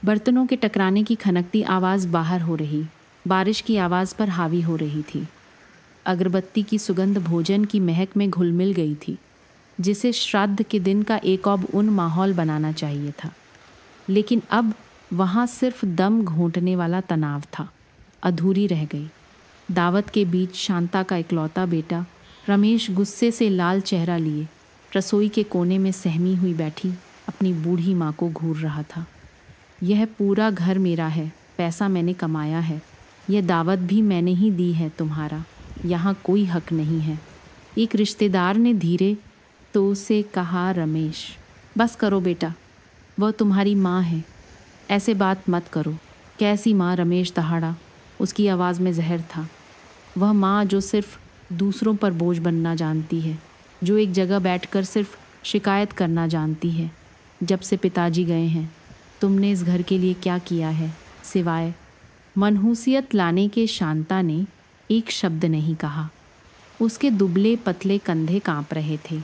बर्तनों के टकराने की खनकती आवाज़ बाहर हो रही, बारिश की आवाज़ पर हावी हो रही थी। अगरबत्ती की सुगंध भोजन की महक में घुल मिल गई थी, जिसे श्राद्ध के दिन का एक और उन माहौल बनाना चाहिए था। लेकिन अब वहाँ सिर्फ दम घोंटने वाला तनाव था। अधूरी रह गई। दावत के बीच शांता का इकलौता बेटा रमेश गुस्से से लाल चेहरा लिए रसोई के कोने में सहमी हुई बैठी अपनी बूढ़ी माँ को घूर रहा था। यह पूरा घर मेरा है, पैसा मैंने कमाया है, यह दावत भी मैंने ही दी है, तुम्हारा यहाँ कोई हक नहीं है। एक रिश्तेदार ने धीरे तो से कहा, रमेश बस करो बेटा, वह तुम्हारी माँ है, ऐसे बात मत करो। कैसी माँ? रमेश दहाड़ा। उसकी आवाज़ में जहर था। वह माँ जो सिर्फ दूसरों पर बोझ बनना जानती है, जो एक जगह बैठकर सिर्फ शिकायत करना जानती है। जब से पिताजी गए हैं तुमने इस घर के लिए क्या किया है सिवाय मनहूसियत लाने के? शांता ने एक शब्द नहीं कहा। उसके दुबले पतले कंधे कांप रहे थे।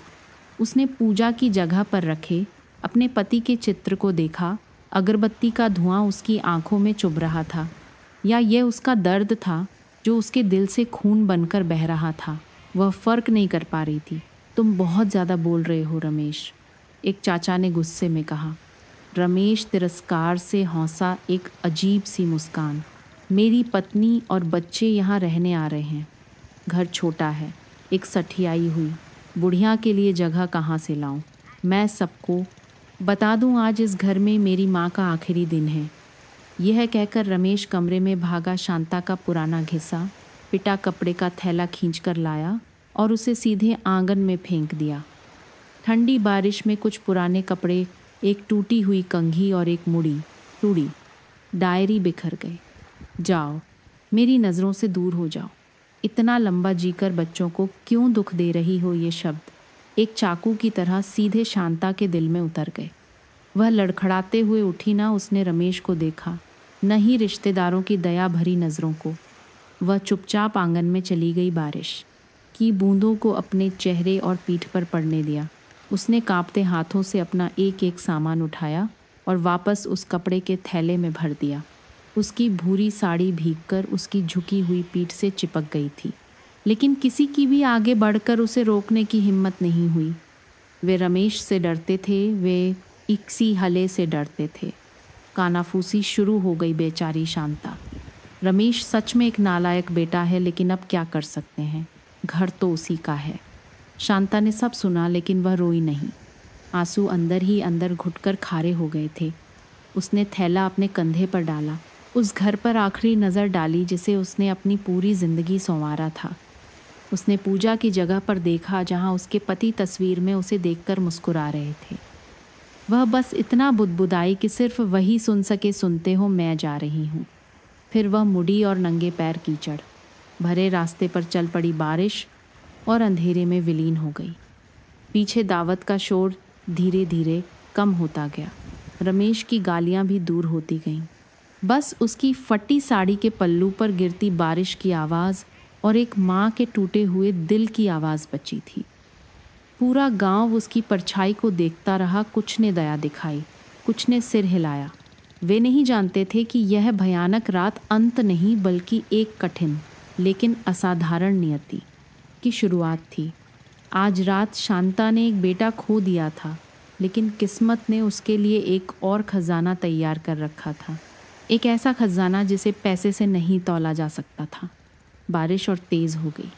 उसने पूजा की जगह पर रखे अपने पति के चित्र को देखा। अगरबत्ती का धुआं उसकी आंखों में चुभ रहा था, या यह उसका दर्द था जो उसके दिल से खून बनकर बह रहा था। वह फर्क नहीं कर पा रही थी। तुम बहुत ज़्यादा बोल रहे हो रमेश, एक चाचा ने गुस्से में कहा। रमेश तिरस्कार से हौंसा एक अजीब सी मुस्कान। मेरी पत्नी और बच्चे यहाँ रहने आ रहे हैं। घर छोटा है, एक सठियाई हुई बुढ़िया के लिए जगह कहाँ से लाऊं? मैं सबको बता दूं आज इस घर में मेरी माँ का आखिरी दिन है। यह कहकर रमेश कमरे में भागा, शांता का पुराना घिसा पिटा कपड़े का थैला खींचकर लाया और उसे सीधे आंगन में फेंक दिया। ठंडी बारिश में कुछ पुराने कपड़े, एक टूटी हुई कंघी और एक टूड़ी डायरी बिखर गए। जाओ, मेरी नज़रों से दूर हो जाओ। इतना लंबा जीकर बच्चों को क्यों दुख दे रही हो? ये शब्द एक चाकू की तरह सीधे शांता के दिल में उतर गए। वह लड़खड़ाते हुए उठी। ना उसने रमेश को देखा, न ही रिश्तेदारों की दया भरी नज़रों को। वह चुपचाप आंगन में चली गई। बारिश की बूंदों को अपने चेहरे और पीठ पर पड़ने दिया। उसने कांपते हाथों से अपना एक एक सामान उठाया और वापस उस कपड़े के थैले में भर दिया। उसकी भूरी साड़ी भीगकर उसकी झुकी हुई पीठ से चिपक गई थी, लेकिन किसी की भी आगे बढ़कर उसे रोकने की हिम्मत नहीं हुई। वे रमेश से डरते थे, वे इक्सी हले से डरते थे। कानाफूसी शुरू हो गई बेचारी शांता। रमेश सच में एक नालायक बेटा है, लेकिन अब क्या कर सकते हैं? घर तो उसी का है। शांता ने सब सुना, लेकिन वह रोई नहीं। आंसू अंदर ही अंदर घुटकर खारे हो गए थे। उसने थैला अपने कंधे पर डाला, उस घर पर आखिरी नज़र डाली जिसे उसने अपनी पूरी जिंदगी संवारा था। उसने पूजा की जगह पर देखा जहाँ उसके पति तस्वीर में उसे देखकर मुस्कुरा रहे थे। वह बस इतना बुदबुदाई कि सिर्फ वही सुन सके, सुनते हो मैं जा रही हूँ। फिर वह मुड़ी और नंगे पैर कीचड़ भरे रास्ते पर चल पड़ी। बारिश और अंधेरे में विलीन हो गई। पीछे दावत का शोर धीरे धीरे कम होता गया। रमेश की गालियाँ भी दूर होती गईं। बस उसकी फटी साड़ी के पल्लू पर गिरती बारिश की आवाज़ और एक माँ के टूटे हुए दिल की आवाज़ बची थी। पूरा गांव उसकी परछाई को देखता रहा। कुछ ने दया दिखाई, कुछ ने सिर हिलाया। वे नहीं जानते थे कि यह भयानक रात अंत नहीं, बल्कि एक कठिन लेकिन असाधारण नियति की शुरुआत थी। आज रात शांता ने एक बेटा खो दिया था, लेकिन किस्मत ने उसके लिए एक और खजाना तैयार कर रखा था। एक ऐसा खजाना जिसे पैसे से नहीं तौला जा सकता था। बारिश और तेज़ हो गई।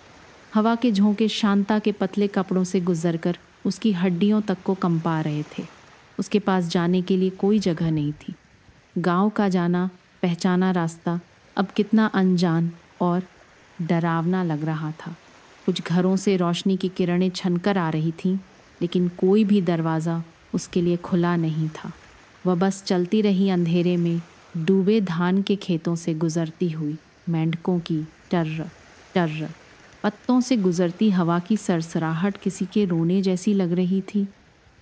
हवा के झोंके शांता के पतले कपड़ों से गुजरकर उसकी हड्डियों तक को कंपा रहे थे। उसके पास जाने के लिए कोई जगह नहीं थी। गांव का जाना पहचाना रास्ता अब कितना अनजान और डरावना लग रहा था। कुछ घरों से रोशनी की किरणें छनकर आ रही थीं, लेकिन कोई भी दरवाज़ा उसके लिए खुला नहीं था। वह बस चलती रही अंधेरे में, डूबे धान के खेतों से गुजरती हुई, मेंढकों की टर्र टर्र, पत्तों से गुजरती हवा की सरसराहट किसी के रोने जैसी लग रही थी।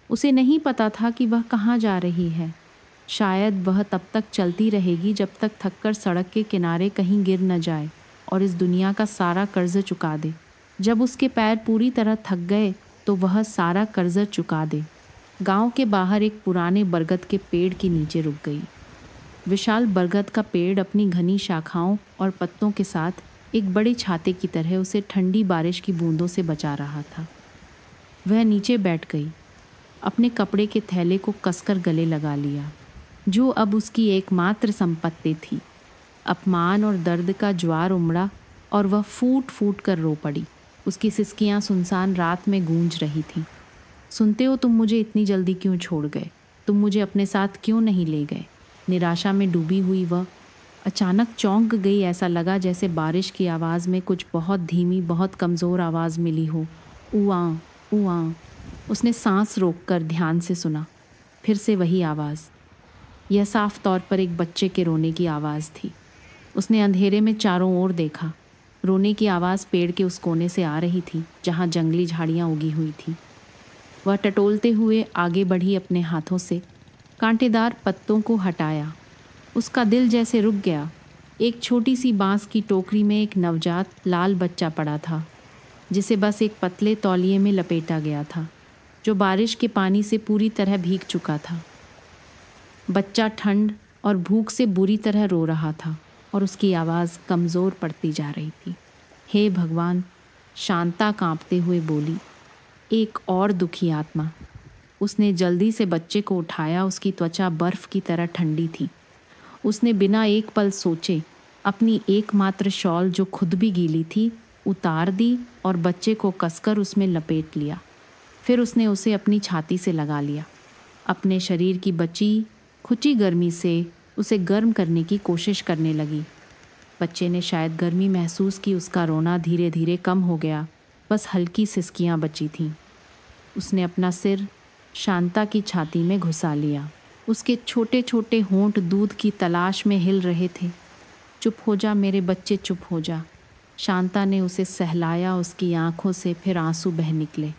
उसे नहीं पता था कि वह कहाँ जा रही है। शायद वह तब तक चलती रहेगी जब तक थककर सड़क के किनारे कहीं गिर न जाए और इस दुनिया का सारा कर्ज चुका दे। जब उसके पैर पूरी तरह थक गए तो वह सारा कर्ज चुका दे। गांव के बाहर एक पुराने बरगद के पेड़ के नीचे रुक गई। विशाल बरगद का पेड़ अपनी घनी शाखाओं और पत्तों के साथ एक बड़े छाते की तरह उसे ठंडी बारिश की बूंदों से बचा रहा था। वह नीचे बैठ गई, अपने कपड़े के थैले को कसकर गले लगा लिया, जो अब उसकी एकमात्र संपत्ति थी। अपमान और दर्द का ज्वार उमड़ा और वह फूट फूट कर रो पड़ी। उसकी सिसकियां सुनसान रात में गूंज रही थीं। सुनते हो, तुम मुझे इतनी जल्दी क्यों छोड़ गए? तुम मुझे अपने साथ क्यों नहीं ले गए? निराशा में डूबी हुई वह अचानक चौंक गई। ऐसा लगा जैसे बारिश की आवाज़ में कुछ बहुत धीमी, बहुत कमज़ोर आवाज़ मिली हो। उआ उआ। उसने सांस रोककर ध्यान से सुना। फिर से वही आवाज़। यह साफ तौर पर एक बच्चे के रोने की आवाज़ थी। उसने अंधेरे में चारों ओर देखा। रोने की आवाज़ पेड़ के उस कोने से आ रही थी जहाँ जंगली झाड़ियाँ उगी हुई थी। वह टटोलते हुए आगे बढ़ी, अपने हाथों से कांटेदार पत्तों को हटाया। उसका दिल जैसे रुक गया। एक छोटी सी बांस की टोकरी में एक नवजात लाल बच्चा पड़ा था, जिसे बस एक पतले तौलिए में लपेटा गया था, जो बारिश के पानी से पूरी तरह भीग चुका था। बच्चा ठंड और भूख से बुरी तरह रो रहा था और उसकी आवाज़ कमज़ोर पड़ती जा रही थी। हे भगवान, शांता कांपते हुए बोली, एक और दुखी आत्मा। उसने जल्दी से बच्चे को उठाया। उसकी त्वचा बर्फ़ की तरह ठंडी थी। उसने बिना एक पल सोचे अपनी एकमात्र शॉल, जो खुद भी गीली थी, उतार दी और बच्चे को कसकर उसमें लपेट लिया। फिर उसने उसे अपनी छाती से लगा लिया। अपने शरीर की बची खुची गर्मी से उसे गर्म करने की कोशिश करने लगी। बच्चे ने शायद गर्मी महसूस की। उसका रोना धीरे धीरे कम हो गया। बस हल्की सिसकियां बची थीं। उसने अपना सिर शांता की छाती में घुसा लिया। उसके छोटे छोटे होंठ दूध की तलाश में हिल रहे थे। चुप हो जा मेरे बच्चे, चुप हो जा। शांता ने उसे सहलाया। उसकी आंखों से फिर आंसू बह निकले,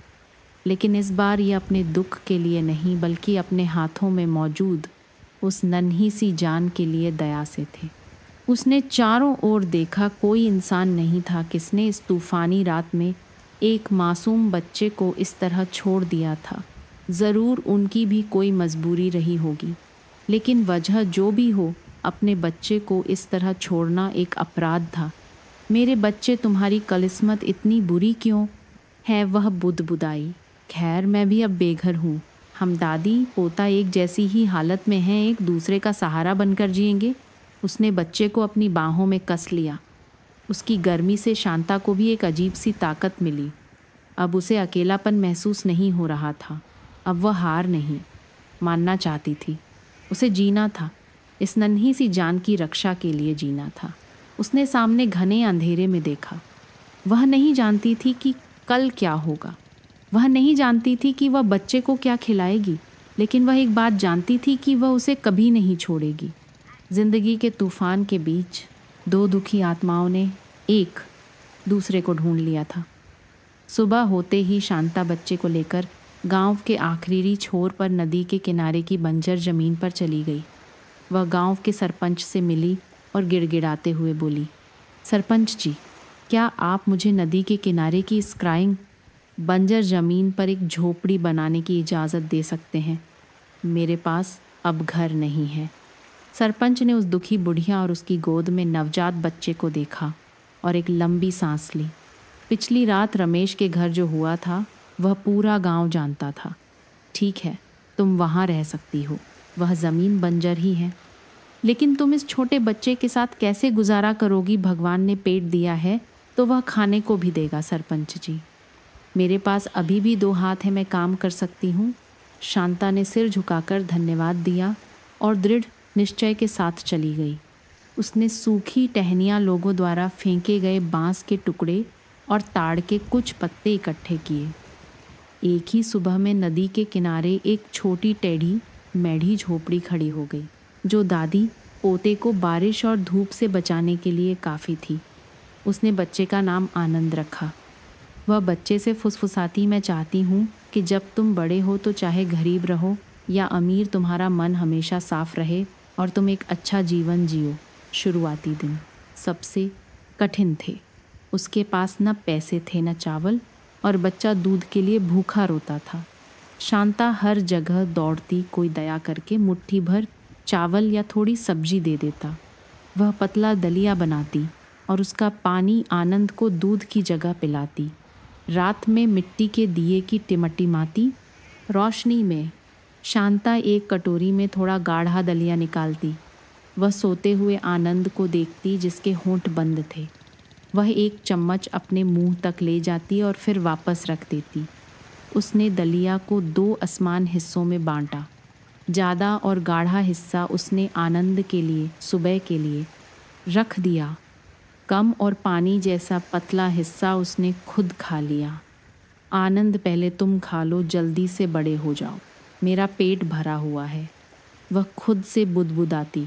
लेकिन इस बार ये अपने दुख के लिए नहीं, बल्कि अपने हाथों में मौजूद उस नन्ही सी जान के लिए दया से थे। उसने चारों ओर देखा। कोई इंसान नहीं था किसने इस तूफानी रात में एक मासूम बच्चे को इस तरह छोड़ दिया था। ज़रूर उनकी भी कोई मजबूरी रही होगी, लेकिन वजह जो भी हो, अपने बच्चे को इस तरह छोड़ना एक अपराध था। मेरे बच्चे, तुम्हारी कलिस्मत इतनी बुरी क्यों है? वह बुदबुदाई। खैर, मैं भी अब बेघर हूँ। हम दादी पोता एक जैसी ही हालत में हैं, एक दूसरे का सहारा बनकर जिएंगे। उसने बच्चे को अपनी बाहों में कस लिया। उसकी गर्मी से शांता को भी एक अजीब सी ताकत मिली। अब उसे अकेलापन महसूस नहीं हो रहा था। अब वह हार नहीं मानना चाहती थी। उसे जीना था। इस नन्ही सी जान की रक्षा के लिए जीना था। उसने सामने घने अंधेरे में देखा। वह नहीं जानती थी कि कल क्या होगा। वह नहीं जानती थी कि वह बच्चे को क्या खिलाएगी, लेकिन वह एक बात जानती थी कि वह उसे कभी नहीं छोड़ेगी। जिंदगी के तूफान के बीच दो दुखी आत्माओं ने एक दूसरे को ढूंढ लिया था। सुबह होते ही शांता बच्चे को लेकर गांव के आखिरी छोर पर नदी के किनारे की बंजर ज़मीन पर चली गई। वह गांव के सरपंच से मिली और गिड़गिड़ाते हुए बोली, सरपंच जी, क्या आप मुझे नदी के किनारे की इस क्राइंग बंजर ज़मीन पर एक झोपड़ी बनाने की इजाज़त दे सकते हैं? मेरे पास अब घर नहीं है। सरपंच ने उस दुखी बुढ़िया और उसकी गोद में नवजात बच्चे को देखा और एक लंबी सांस ली। पिछली रात रमेश के घर जो हुआ था, वह पूरा गांव जानता था। ठीक है, तुम वहाँ रह सकती हो, वह ज़मीन बंजर ही है, लेकिन तुम इस छोटे बच्चे के साथ कैसे गुजारा करोगी? भगवान ने पेट दिया है तो वह खाने को भी देगा। सरपंच जी, मेरे पास अभी भी 2 हाथ है, मैं काम कर सकती हूँ। शांता ने सिर झुकाकर धन्यवाद दिया और दृढ़ निश्चय के साथ चली गई। उसने सूखी टहनियाँ, लोगों द्वारा फेंके गए बांस के टुकड़े और ताड़ के कुछ पत्ते इकट्ठे किए। एक ही सुबह में नदी के किनारे एक छोटी टेढ़ी मेढ़ी झोपड़ी खड़ी हो गई, जो दादी पोते को बारिश और धूप से बचाने के लिए काफ़ी थी। उसने बच्चे का नाम आनंद रखा। वह बच्चे से फुसफुसाती, मैं चाहती हूँ कि जब तुम बड़े हो तो चाहे गरीब रहो या अमीर, तुम्हारा मन हमेशा साफ रहे और तुम एक अच्छा जीवन जियो। शुरुआती दिन सबसे कठिन थे। उसके पास न पैसे थे न चावल, और बच्चा दूध के लिए भूखा रोता था। शांता हर जगह दौड़ती, कोई दया करके मुट्ठी भर चावल या थोड़ी सब्जी दे देता। वह पतला दलिया बनाती और उसका पानी आनंद को दूध की जगह पिलाती। रात में मिट्टी के दिए की टिमटिमाती रोशनी में शांता एक कटोरी में थोड़ा गाढ़ा दलिया निकालती। वह सोते हुए आनंद को देखती जिसके होंठ बंद थे। वह एक चम्मच अपने मुंह तक ले जाती और फिर वापस रख देती। उसने दलिया को 2 असमान हिस्सों में बांटा। ज़्यादा और गाढ़ा हिस्सा उसने आनंद के लिए, सुबह के लिए रख दिया। कम और पानी जैसा पतला हिस्सा उसने खुद खा लिया। आनंद, पहले तुम खा लो, जल्दी से बड़े हो जाओ, मेरा पेट भरा हुआ है। वह खुद से बुदबुदाती,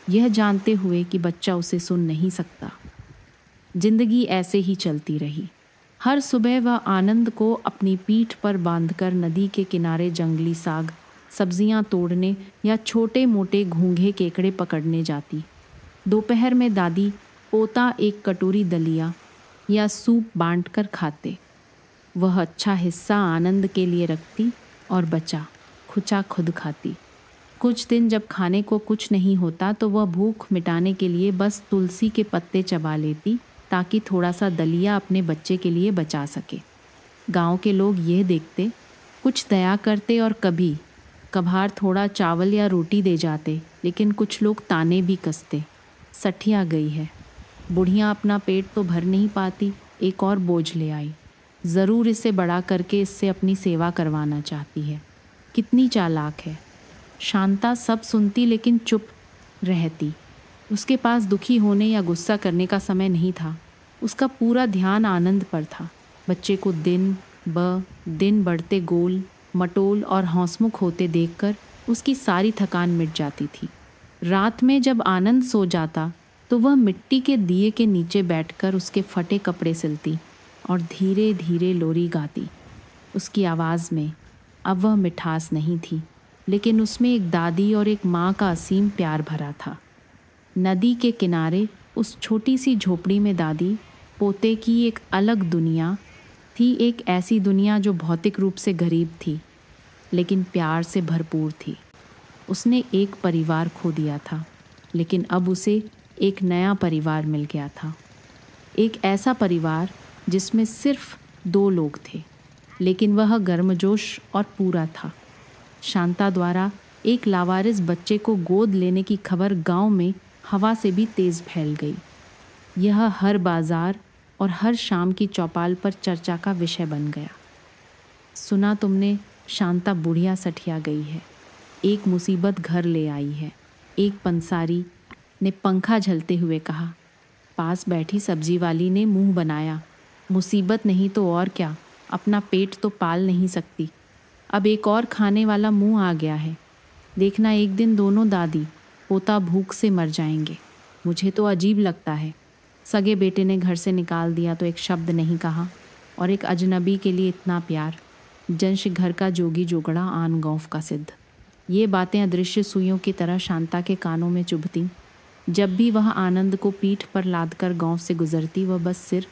यह जानते हुए कि बच्चा उसे सुन नहीं सकता। जिंदगी ऐसे ही चलती रही। हर सुबह वह आनंद को अपनी पीठ पर बांधकर नदी के किनारे जंगली साग, सब्जियां तोड़ने या छोटे मोटे घूंघे केकड़े पकड़ने जाती। दोपहर में दादी पोता एक कटोरी दलिया या सूप बांटकर खाते। वह अच्छा हिस्सा आनंद के लिए रखती और बचा खुचा खुद खाती। कुछ दिन जब खाने को कुछ नहीं होता तो वह भूख मिटाने के लिए बस तुलसी के पत्ते चबा लेती ताकि थोड़ा सा दलिया अपने बच्चे के लिए बचा सके। गांव के लोग यह देखते, कुछ दया करते और कभी कभार थोड़ा चावल या रोटी दे जाते, लेकिन कुछ लोग ताने भी कसते। सठिया गई है, बुढ़िया अपना पेट तो भर नहीं पाती, एक और बोझ ले आई। ज़रूर इसे बड़ा करके इससे अपनी सेवा करवाना चाहती है। कितनी चालाक है। शांता सब सुनती लेकिन चुप रहती। उसके पास दुखी होने या गुस्सा करने का समय नहीं था। उसका पूरा ध्यान आनंद पर था। बच्चे को दिन बढ़ते गोल मटोल और हौसमुख होते देखकर उसकी सारी थकान मिट जाती थी। रात में जब आनंद सो जाता तो वह मिट्टी के दिए के नीचे बैठकर उसके फटे कपड़े सिलती और धीरे धीरे लोरी गाती। उसकी आवाज़ में अब वह मिठास नहीं थी, लेकिन उसमें एक दादी और एक माँ का असीम प्यार भरा था। नदी के किनारे उस छोटी सी झोपड़ी में दादी पोते की एक अलग दुनिया थी, एक ऐसी दुनिया जो भौतिक रूप से गरीब थी लेकिन प्यार से भरपूर थी। उसने एक परिवार खो दिया था, लेकिन अब उसे एक नया परिवार मिल गया था। एक ऐसा परिवार जिसमें सिर्फ 2 लोग थे, लेकिन वह गर्मजोश और पूरा था। शांता द्वारा एक लावारिस बच्चे को गोद लेने की खबर गांव में हवा से भी तेज़ फैल गई। यह हर बाजार और हर शाम की चौपाल पर चर्चा का विषय बन गया। सुना तुमने, शांता बुढ़िया सठिया गई है, एक मुसीबत घर ले आई है, एक पंसारी ने पंखा झलते हुए कहा। पास बैठी सब्जी वाली ने मुंह बनाया, मुसीबत नहीं तो और क्या, अपना पेट तो पाल नहीं सकती, अब एक और खाने वाला मुंह आ गया है। देखना एक दिन दोनों दादी पोता भूख से मर जाएंगे। मुझे तो अजीब लगता है, सगे बेटे ने घर से निकाल दिया तो एक शब्द नहीं कहा, और एक अजनबी के लिए इतना प्यार। जंश घर का जोगी जोगड़ा आन गौफ का सिद्ध। ये बातें अदृश्य सुइयों की तरह शांता के कानों में चुभतीं। जब भी वह आनंद को पीठ पर लादकर गांव से गुजरती, वह बस सिर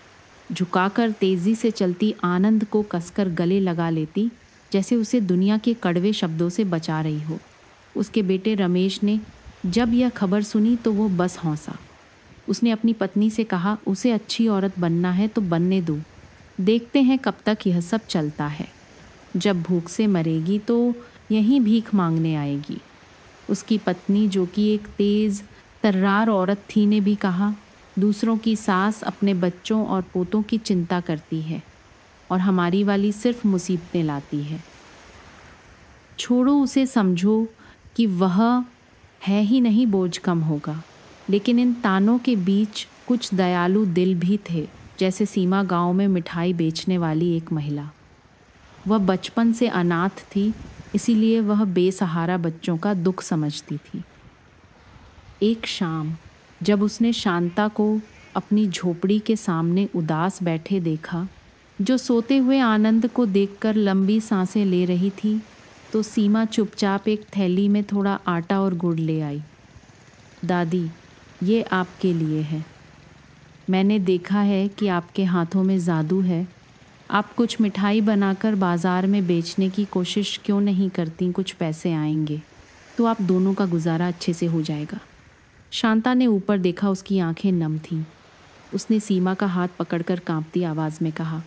झुकाकर तेजी से चलती आनंद को कसकर गले लगा लेती, जैसे उसे दुनिया के कड़वे शब्दों से बचा रही हो। उसके बेटे रमेश ने जब यह खबर सुनी तो वो बस हौंसा। उसने अपनी पत्नी से कहा, उसे अच्छी औरत बनना है तो बनने दो, देखते हैं कब तक यह सब चलता है। जब भूख से मरेगी तो यहीं भीख मांगने आएगी। उसकी पत्नी, जो कि एक तेज़ तर्रार औरत थी, ने भी कहा, दूसरों की सास अपने बच्चों और पोतों की चिंता करती है और हमारी वाली सिर्फ मुसीबतें लाती है। छोड़ो उसे, समझो कि वह है ही नहीं, बोझ कम होगा। लेकिन इन तानों के बीच कुछ दयालु दिल भी थे, जैसे सीमा गांव में मिठाई बेचने वाली एक महिला। वह बचपन से अनाथ थी, इसीलिए वह बेसहारा बच्चों का दुख समझती थी। एक शाम जब उसने शांता को अपनी झोपड़ी के सामने उदास बैठे देखा, जो सोते हुए आनंद को देखकर लंबी सांसें ले रही थी, तो सीमा चुपचाप एक थैली में थोड़ा आटा और गुड़ ले आई। दादी, ये आपके लिए है। मैंने देखा है कि आपके हाथों में जादू है। आप कुछ मिठाई बनाकर बाज़ार में बेचने की कोशिश क्यों नहीं करती, कुछ पैसे आएंगे। तो आप दोनों का गुजारा अच्छे से हो जाएगा। शांता ने ऊपर देखा, उसकी आंखें नम थीं। उसने सीमा का हाथ पकड़कर कांपती आवाज़ में कहा,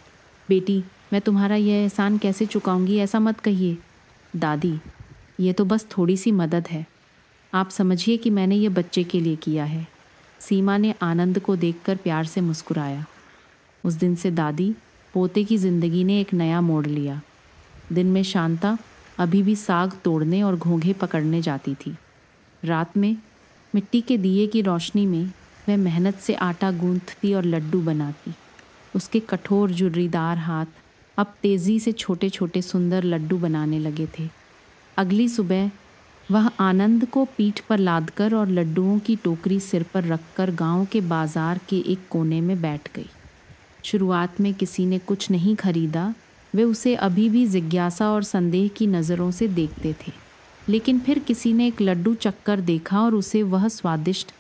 बेटी, मैं तुम्हारा यह एहसान कैसे चुकाऊंगी, ऐसा मत कहिए। दादी, ये तो बस थोड़ी सी मदद है, आप समझिए कि मैंने ये बच्चे के लिए किया है। सीमा ने आनंद को देखकर प्यार से मुस्कुराया। उस दिन से दादी, पोते की ज़िंदगी ने एक नया मोड़ लिया। दिन में शांता अभी भी साग तोड़ने और घोंघे पकड़ने जाती थी। रात में मिट्टी के दिए की रोशनी में वह मेहनत से आटा गूंथती और लड्डू बनाती। उसके कठोर जुर्रीदार हाथ अब तेज़ी से छोटे छोटे सुंदर लड्डू बनाने लगे थे। अगली सुबह वह आनंद को पीठ पर लादकर और लड्डुओं की टोकरी सिर पर रखकर गांव के बाजार के एक कोने में बैठ गई। शुरुआत में किसी ने कुछ नहीं खरीदा। वे उसे अभी भी जिज्ञासा और संदेह की नज़रों से देखते थे। लेकिन फिर किसी ने एक लड्डू चखकर देखा और उसे वह स्वादिष्ट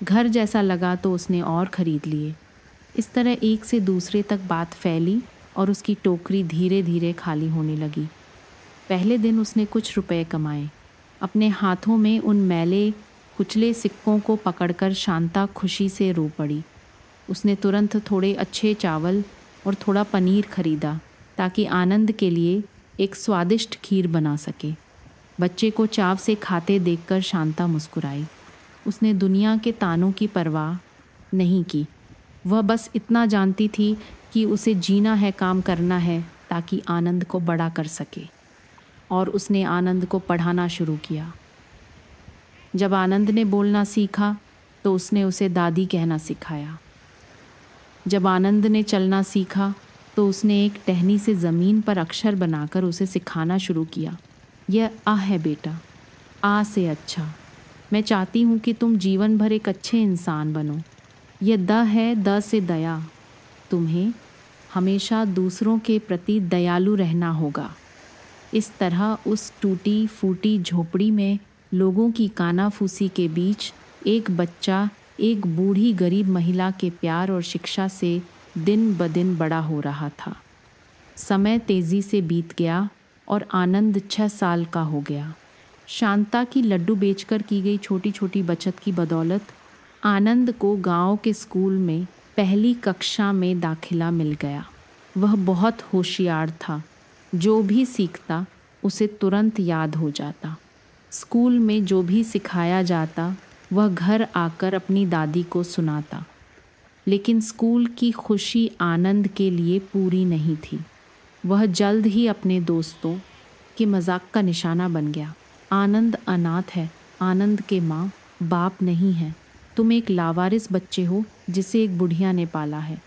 घर जैसा लगा तो उसने और खरीद लिए। इस तरह एक से दूसरे तक बात फैली और उसकी टोकरी धीरे धीरे खाली होने लगी। पहले दिन उसने कुछ रुपए कमाए। अपने हाथों में उन मैले कुचले सिक्कों को पकड़कर शांता खुशी से रो पड़ी। उसने तुरंत थोड़े अच्छे चावल और थोड़ा पनीर खरीदा ताकि आनंद के लिए एक स्वादिष्ट खीर बना सके। बच्चे को चाव से खाते देखकर शांता मुस्कुराई। उसने दुनिया के तानों की परवाह नहीं की। वह बस इतना जानती थी कि उसे जीना है, काम करना है ताकि आनंद को बड़ा कर सके। और उसने आनंद को पढ़ाना शुरू किया। जब आनंद ने बोलना सीखा तो उसने उसे दादी कहना सिखाया। जब आनंद ने चलना सीखा तो उसने एक टहनी से ज़मीन पर अक्षर बनाकर उसे सिखाना शुरू किया। यह आ है बेटा, आ से अच्छा। मैं चाहती हूँ कि तुम जीवन भर एक अच्छे इंसान बनो। यह द है, द से दया। तुम्हें हमेशा दूसरों के प्रति दयालु रहना होगा। इस तरह उस टूटी फूटी झोपड़ी में लोगों की कानाफूसी के बीच एक बच्चा एक बूढ़ी गरीब महिला के प्यार और शिक्षा से दिन ब दिन बड़ा हो रहा था। समय तेज़ी से बीत गया और आनंद 6 साल का हो गया। शांता की लड्डू बेचकर की गई छोटी छोटी बचत की बदौलत आनंद को गांव के स्कूल में पहली कक्षा में दाखिला मिल गया। वह बहुत होशियार था। जो भी सीखता उसे तुरंत याद हो जाता। स्कूल में जो भी सिखाया जाता वह घर आकर अपनी दादी को सुनाता। लेकिन स्कूल की खुशी आनंद के लिए पूरी नहीं थी। वह जल्द ही अपने दोस्तों के मजाक का निशाना बन गया। आनंद अनाथ है, आनंद के माँ बाप नहीं है। तुम एक लावारिस बच्चे हो जिसे एक बुढ़िया ने पाला है।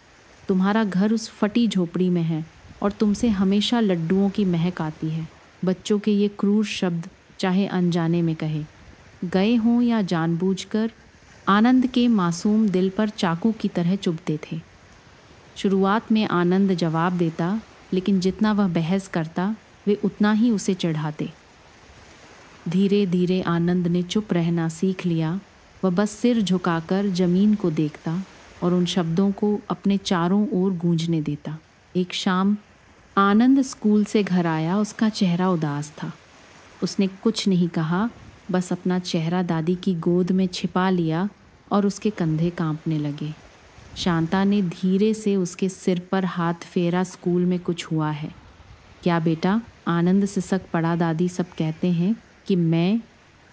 तुम्हारा घर उस फटी झोपड़ी में है और तुमसे हमेशा लड्डुओं की महक आती है। बच्चों के ये क्रूर शब्द चाहे अनजाने में कहे गए हों या जानबूझकर, आनंद के मासूम दिल पर चाकू की तरह चुभते थे। शुरुआत में आनंद जवाब देता, लेकिन जितना वह बहस करता वे उतना ही उसे चढ़ाते। धीरे धीरे आनंद ने चुप रहना सीख लिया। वह बस सिर झुकाकर ज़मीन को देखता और उन शब्दों को अपने चारों ओर गूंजने देता। एक शाम आनंद स्कूल से घर आया। उसका चेहरा उदास था। उसने कुछ नहीं कहा, बस अपना चेहरा दादी की गोद में छिपा लिया और उसके कंधे कांपने लगे। शांता ने धीरे से उसके सिर पर हाथ फेरा। स्कूल में कुछ हुआ है क्या बेटा? आनंद सिसक पड़ा। दादी, सब कहते हैं कि मैं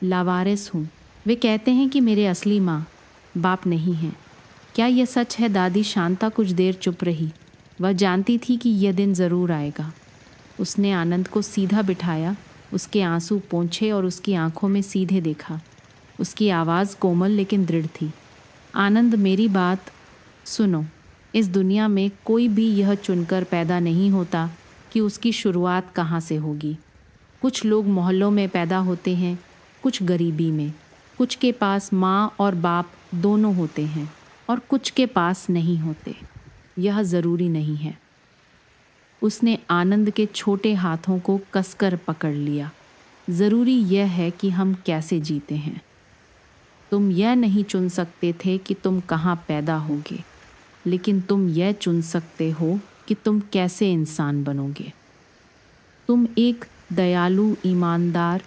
लावारिस हूँ। वे कहते हैं कि मेरे असली माँ बाप नहीं हैं। क्या यह सच है? दादी। शांता कुछ देर चुप रही। वह जानती थी कि यह दिन ज़रूर आएगा। उसने आनंद को सीधा बिठाया, उसके आंसू पोंछे और उसकी आंखों में सीधे देखा। उसकी आवाज़ कोमल लेकिन दृढ़ थी। आनंद, मेरी बात सुनो। इस दुनिया में कोई भी यह चुनकर पैदा नहीं होता कि उसकी शुरुआत कहाँ से होगी। कुछ लोग मोहल्लों में पैदा होते हैं, कुछ गरीबी में, कुछ के पास माँ और बाप दोनों होते हैं और कुछ के पास नहीं होते। यह ज़रूरी नहीं है। उसने आनंद के छोटे हाथों को कसकर पकड़ लिया। ज़रूरी यह है कि हम कैसे जीते हैं। तुम यह नहीं चुन सकते थे कि तुम कहाँ पैदा होगे, लेकिन तुम यह चुन सकते हो कि तुम कैसे इंसान बनोगे। तुम एक दयालु, ईमानदार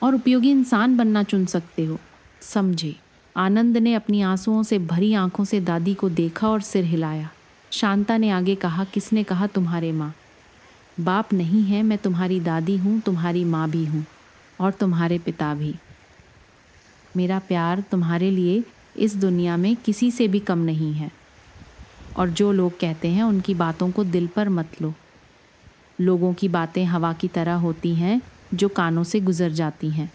और उपयोगी इंसान बनना चुन सकते हो। समझे। आनंद ने अपनी आंसुओं से भरी आंखों से दादी को देखा और सिर हिलाया। शांता ने आगे कहा, किसने कहा तुम्हारे माँ बाप नहीं है? मैं तुम्हारी दादी हूँ, तुम्हारी माँ भी हूँ और तुम्हारे पिता भी। मेरा प्यार तुम्हारे लिए इस दुनिया में किसी से भी कम नहीं है। और जो लोग कहते हैं उनकी बातों को दिल पर मत लो। लोगों की बातें हवा की तरह होती हैं जो कानों से गुजर जाती हैं।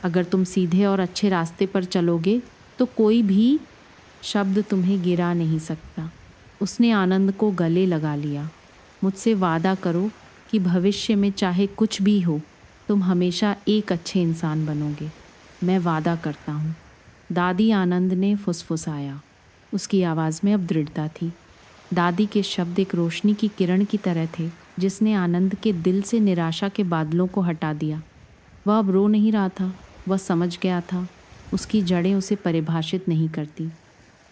अगर तुम सीधे और अच्छे रास्ते पर चलोगे तो कोई भी शब्द तुम्हें गिरा नहीं सकता। उसने आनंद को गले लगा लिया। मुझसे वादा करो कि भविष्य में चाहे कुछ भी हो तुम हमेशा एक अच्छे इंसान बनोगे। मैं वादा करता हूँ। दादी आनंद ने फुसफुसाया। उसकी आवाज़ में अब दृढ़ता थी। दादी के शब्द एक रोशनी की किरण की तरह थे जिसने आनंद के दिल से निराशा के बादलों को हटा दिया। वह अब रो नहीं रहा था। वह समझ गया था उसकी जड़ें उसे परिभाषित नहीं करती।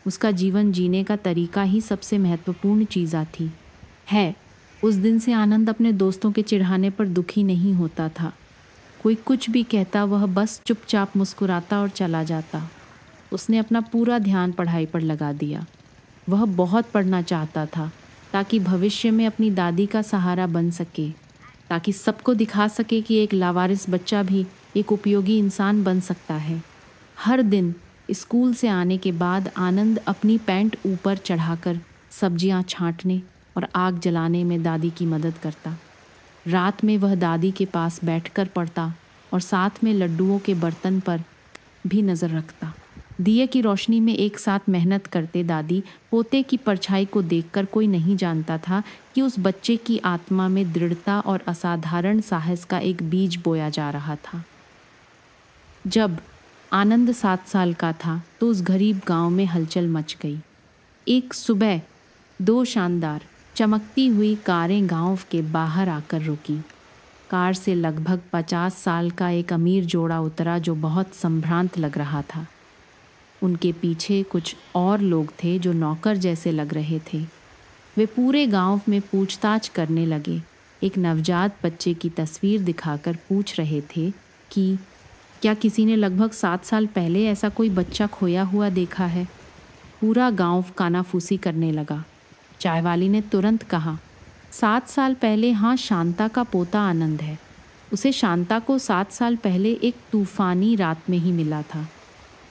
उसका जीवन जीने का तरीका ही सबसे महत्वपूर्ण चीज़ थी। उस दिन से आनंद अपने दोस्तों के चिढ़ाने पर दुखी नहीं होता था। कोई कुछ भी कहता वह बस चुपचाप मुस्कुराता और चला जाता। उसने अपना पूरा ध्यान पढ़ाई पर लगा दिया। वह बहुत पढ़ना चाहता था ताकि भविष्य में अपनी दादी का सहारा बन सके, ताकि सबको दिखा सके कि एक लावारिस बच्चा भी एक उपयोगी इंसान बन सकता है। हर दिन स्कूल से आने के बाद आनंद अपनी पैंट ऊपर चढ़ाकर सब्जियां छांटने और आग जलाने में दादी की मदद करता। रात में वह दादी के पास बैठकर पढ़ता और साथ में लड्डुओं के बर्तन पर भी नज़र रखता। दिए की रोशनी में एक साथ मेहनत करते दादी पोते की परछाई को देखकर कोई नहीं जानता था कि उस बच्चे की आत्मा में दृढ़ता और असाधारण साहस का एक बीज बोया जा रहा था। जब आनंद 7 साल का था तो उस गरीब गांव में हलचल मच गई। एक सुबह 2 शानदार चमकती हुई कारें गांव के बाहर आकर रुकी। कार से लगभग 50 साल का एक अमीर जोड़ा उतरा जो बहुत संभ्रांत लग रहा था। उनके पीछे कुछ और लोग थे जो नौकर जैसे लग रहे थे। वे पूरे गांव में पूछताछ करने लगे। एक नवजात बच्चे की तस्वीर दिखाकर पूछ रहे थे कि क्या किसी ने लगभग 7 साल पहले ऐसा कोई बच्चा खोया हुआ देखा है। पूरा गांव कानाफूसी करने लगा। चाय वाली ने तुरंत कहा, 7 साल पहले? हाँ, शांता का पोता आनंद है। उसे शांता को 7 साल पहले एक तूफानी रात में ही मिला था।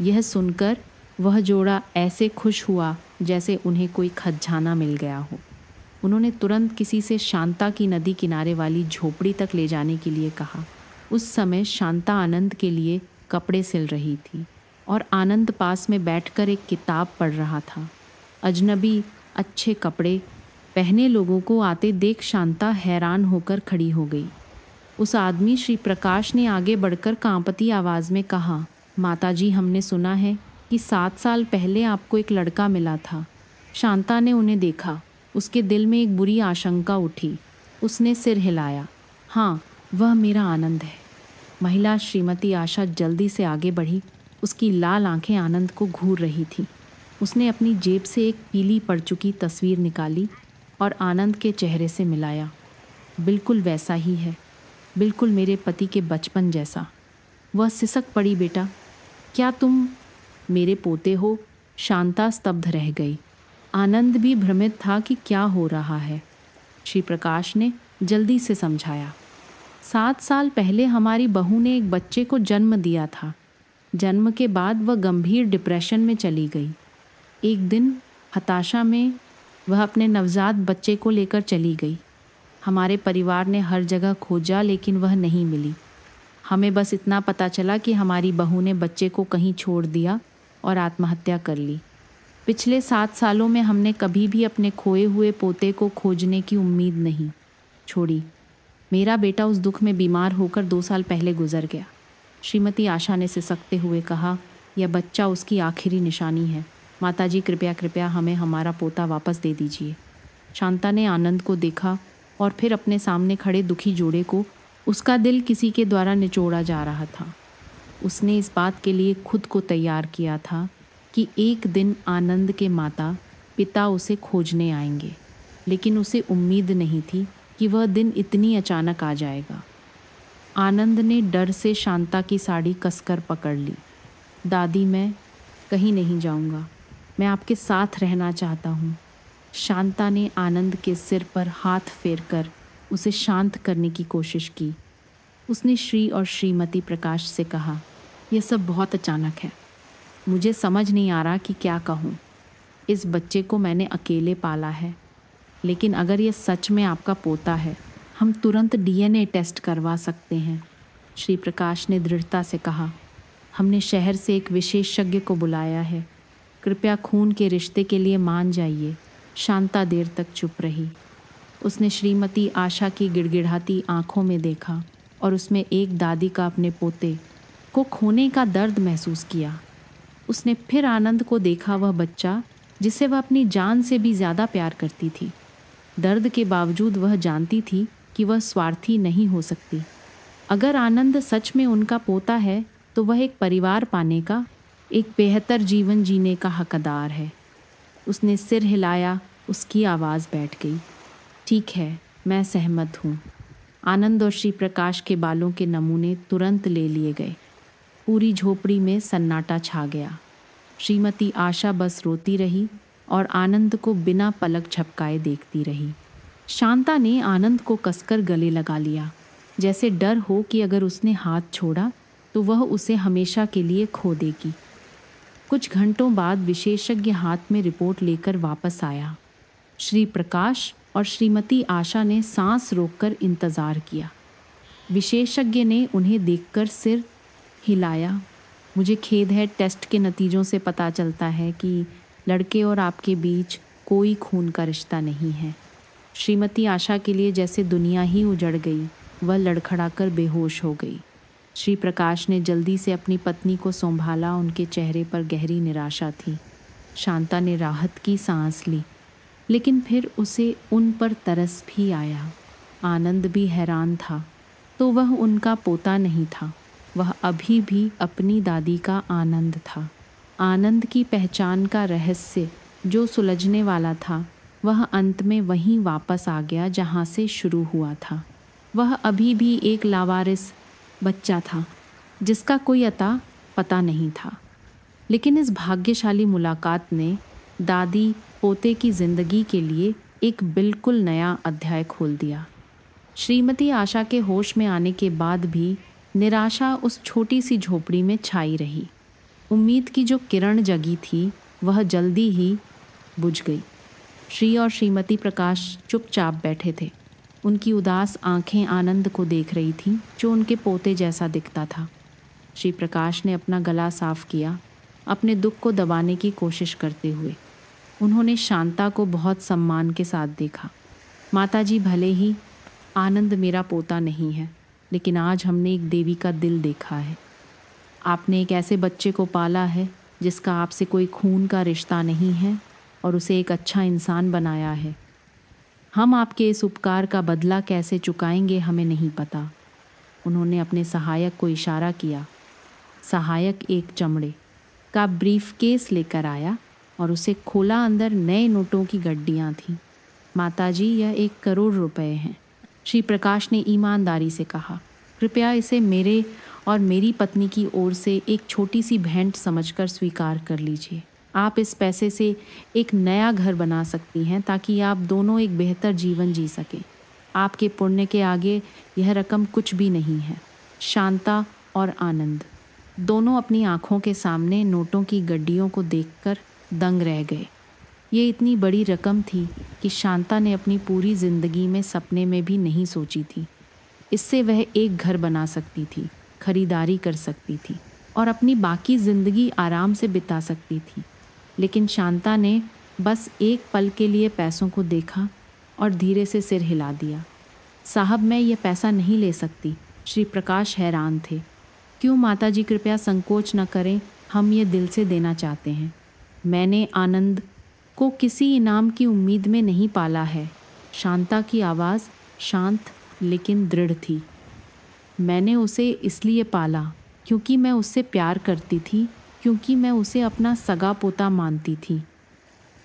यह सुनकर वह जोड़ा ऐसे खुश हुआ जैसे उन्हें कोई खजाना मिल गया हो। उन्होंने तुरंत किसी से शांता की नदी किनारे वाली झोपड़ी तक ले जाने के लिए कहा। उस समय शांता आनंद के लिए कपड़े सिल रही थी और आनंद पास में बैठकर एक किताब पढ़ रहा था। अजनबी अच्छे कपड़े पहने लोगों को आते देख शांता हैरान होकर खड़ी हो गई। उस आदमी श्री प्रकाश ने आगे बढ़कर कांपती आवाज़ में कहा, माताजी, हमने सुना है कि 7 साल पहले आपको एक लड़का मिला था। शांता ने उन्हें देखा। उसके दिल में एक बुरी आशंका उठी। उसने सिर हिलाया। हाँ, वह मेरा आनंद है। महिला श्रीमती आशा जल्दी से आगे बढ़ी। उसकी लाल आंखें आनंद को घूर रही थीं। उसने अपनी जेब से एक पीली पड़ चुकी तस्वीर निकाली और आनंद के चेहरे से मिलाया। बिल्कुल वैसा ही है, बिल्कुल मेरे पति के बचपन जैसा। वह सिसक पड़ी, बेटा, क्या तुम मेरे पोते हो? शांता स्तब्ध रह गई। आनंद भी भ्रमित था कि क्या हो रहा है। श्री प्रकाश ने जल्दी से समझाया, 7 साल पहले हमारी बहू ने एक बच्चे को जन्म दिया था। जन्म के बाद वह गंभीर डिप्रेशन में चली गई। एक दिन हताशा में वह अपने नवजात बच्चे को लेकर चली गई। हमारे परिवार ने हर जगह खोजा लेकिन वह नहीं मिली। हमें बस इतना पता चला कि हमारी बहू ने बच्चे को कहीं छोड़ दिया और आत्महत्या कर ली। पिछले 7 सालों में हमने कभी भी अपने खोए हुए पोते को खोजने की उम्मीद नहीं छोड़ी। मेरा बेटा उस दुख में बीमार होकर 2 साल पहले गुजर गया। श्रीमती आशा ने सिसकते हुए कहा, यह बच्चा उसकी आखिरी निशानी है। माताजी, कृपया हमें हमारा पोता वापस दे दीजिए। शांता ने आनंद को देखा और फिर अपने सामने खड़े दुखी जोड़े को। उसका दिल किसी के द्वारा निचोड़ा जा रहा था। उसने इस बात के लिए खुद को तैयार किया था कि एक दिन आनंद के माता पिता उसे खोजने आएंगे, लेकिन उसे उम्मीद नहीं थी कि वह दिन इतनी अचानक आ जाएगा। आनंद ने डर से शांता की साड़ी कसकर पकड़ ली। दादी, मैं कहीं नहीं जाऊंगा, मैं आपके साथ रहना चाहता हूँ। शांता ने आनंद के सिर पर हाथ फेरकर उसे शांत करने की कोशिश की। उसने श्री और श्रीमती प्रकाश से कहा, यह सब बहुत अचानक है, मुझे समझ नहीं आ रहा कि क्या कहूँ। इस बच्चे को मैंने अकेले पाला है, लेकिन अगर यह सच में आपका पोता है, हम तुरंत डीएनए टेस्ट करवा सकते हैं। श्री प्रकाश ने दृढ़ता से कहा, हमने शहर से एक विशेषज्ञ को बुलाया है, कृपया खून के रिश्ते के लिए मान जाइए। शांता देर तक चुप रही। उसने श्रीमती आशा की गिड़गिड़ाती आंखों में देखा और उसमें एक दादी का अपने पोते को खोने का दर्द महसूस किया। उसने फिर आनंद को देखा, वह बच्चा जिसे वह अपनी जान से भी ज़्यादा प्यार करती थी। दर्द के बावजूद वह जानती थी कि वह स्वार्थी नहीं हो सकती। अगर आनंद सच में उनका पोता है तो वह एक परिवार पाने का, एक बेहतर जीवन जीने का हकदार है। उसने सिर हिलाया, उसकी आवाज़ बैठ गई। ठीक है, मैं सहमत हूँ। आनंद और श्री प्रकाश के बालों के नमूने तुरंत ले लिए गए। पूरी झोपड़ी में सन्नाटा छा गया। श्रीमती आशा बस रोती रही और आनंद को बिना पलक झपकाए देखती रही। शांता ने आनंद को कसकर गले लगा लिया, जैसे डर हो कि अगर उसने हाथ छोड़ा तो वह उसे हमेशा के लिए खो देगी। कुछ घंटों बाद विशेषज्ञ हाथ में रिपोर्ट लेकर वापस आया। श्री प्रकाश और श्रीमती आशा ने सांस रोककर इंतज़ार किया। विशेषज्ञ ने उन्हें देखकर सिर हिलाया। मुझे खेद है, टेस्ट के नतीजों से पता चलता है कि लड़के और आपके बीच कोई खून का रिश्ता नहीं है। श्रीमती आशा के लिए जैसे दुनिया ही उजड़ गई। वह लड़खड़ाकर बेहोश हो गई। श्री प्रकाश ने जल्दी से अपनी पत्नी को संभाला। उनके चेहरे पर गहरी निराशा थी। शांता ने राहत की सांस ली, लेकिन फिर उसे उन पर तरस भी आया। आनंद भी हैरान था। तो वह उनका पोता नहीं था, वह अभी भी अपनी दादी का आनंद था। आनंद की पहचान का रहस्य जो सुलझने वाला था, वह अंत में वहीं वापस आ गया जहाँ से शुरू हुआ था। वह अभी भी एक लावारिस बच्चा था जिसका कोई अता पता नहीं था। लेकिन इस भाग्यशाली मुलाकात ने दादी पोते की जिंदगी के लिए एक बिल्कुल नया अध्याय खोल दिया। श्रीमती आशा के होश में आने के बाद भी निराशा उस छोटी सी झोपड़ी में छाई रही। उम्मीद की जो किरण जगी थी वह जल्दी ही बुझ गई। श्री और श्रीमती प्रकाश चुपचाप बैठे थे। उनकी उदास आंखें आनंद को देख रही थीं, जो उनके पोते जैसा दिखता था। श्री प्रकाश ने अपना गला साफ किया, अपने दुख को दबाने की कोशिश करते हुए। उन्होंने शांता को बहुत सम्मान के साथ देखा। माताजी, भले ही आनंद मेरा पोता नहीं है, लेकिन आज हमने एक देवी का दिल देखा है। आपने एक ऐसे बच्चे को पाला है जिसका आपसे कोई खून का रिश्ता नहीं है और उसे एक अच्छा इंसान बनाया है। हम आपके इस उपकार का बदला कैसे चुकाएंगे हमें नहीं पता। उन्होंने अपने सहायक को इशारा किया। सहायक एक चमड़े का ब्रीफकेस लेकर आया और उसे खोला। अंदर नए नोटों की गड्डियाँ थीं। माताजी, यह 1 करोड़ रुपए हैं। श्री प्रकाश ने ईमानदारी से कहा, कृपया इसे मेरे और मेरी पत्नी की ओर से एक छोटी सी भेंट समझकर स्वीकार कर लीजिए। आप इस पैसे से एक नया घर बना सकती हैं ताकि आप दोनों एक बेहतर जीवन जी सकें। आपके पुण्य के आगे यह रकम कुछ भी नहीं है। शांता और आनंद दोनों अपनी आंखों के सामने नोटों की गड्डियों को देखकर दंग रह गए। ये इतनी बड़ी रकम थी कि शांता ने अपनी पूरी जिंदगी में सपने में भी नहीं सोची थी। इससे वह एक घर बना सकती थी, खरीदारी कर सकती थी और अपनी बाकी ज़िंदगी आराम से बिता सकती थी। लेकिन शांता ने बस एक पल के लिए पैसों को देखा और धीरे से सिर हिला दिया। साहब, मैं ये पैसा नहीं ले सकती। श्री प्रकाश हैरान थे। क्यों माताजी, कृपया संकोच न करें, हम ये दिल से देना चाहते हैं। मैंने आनंद को किसी इनाम की उम्मीद में नहीं पाला है। शांता की आवाज़ शांत लेकिन दृढ़ थी। मैंने उसे इसलिए पाला क्योंकि मैं उससे प्यार करती थी, क्योंकि मैं उसे अपना सगा पोता मानती थी।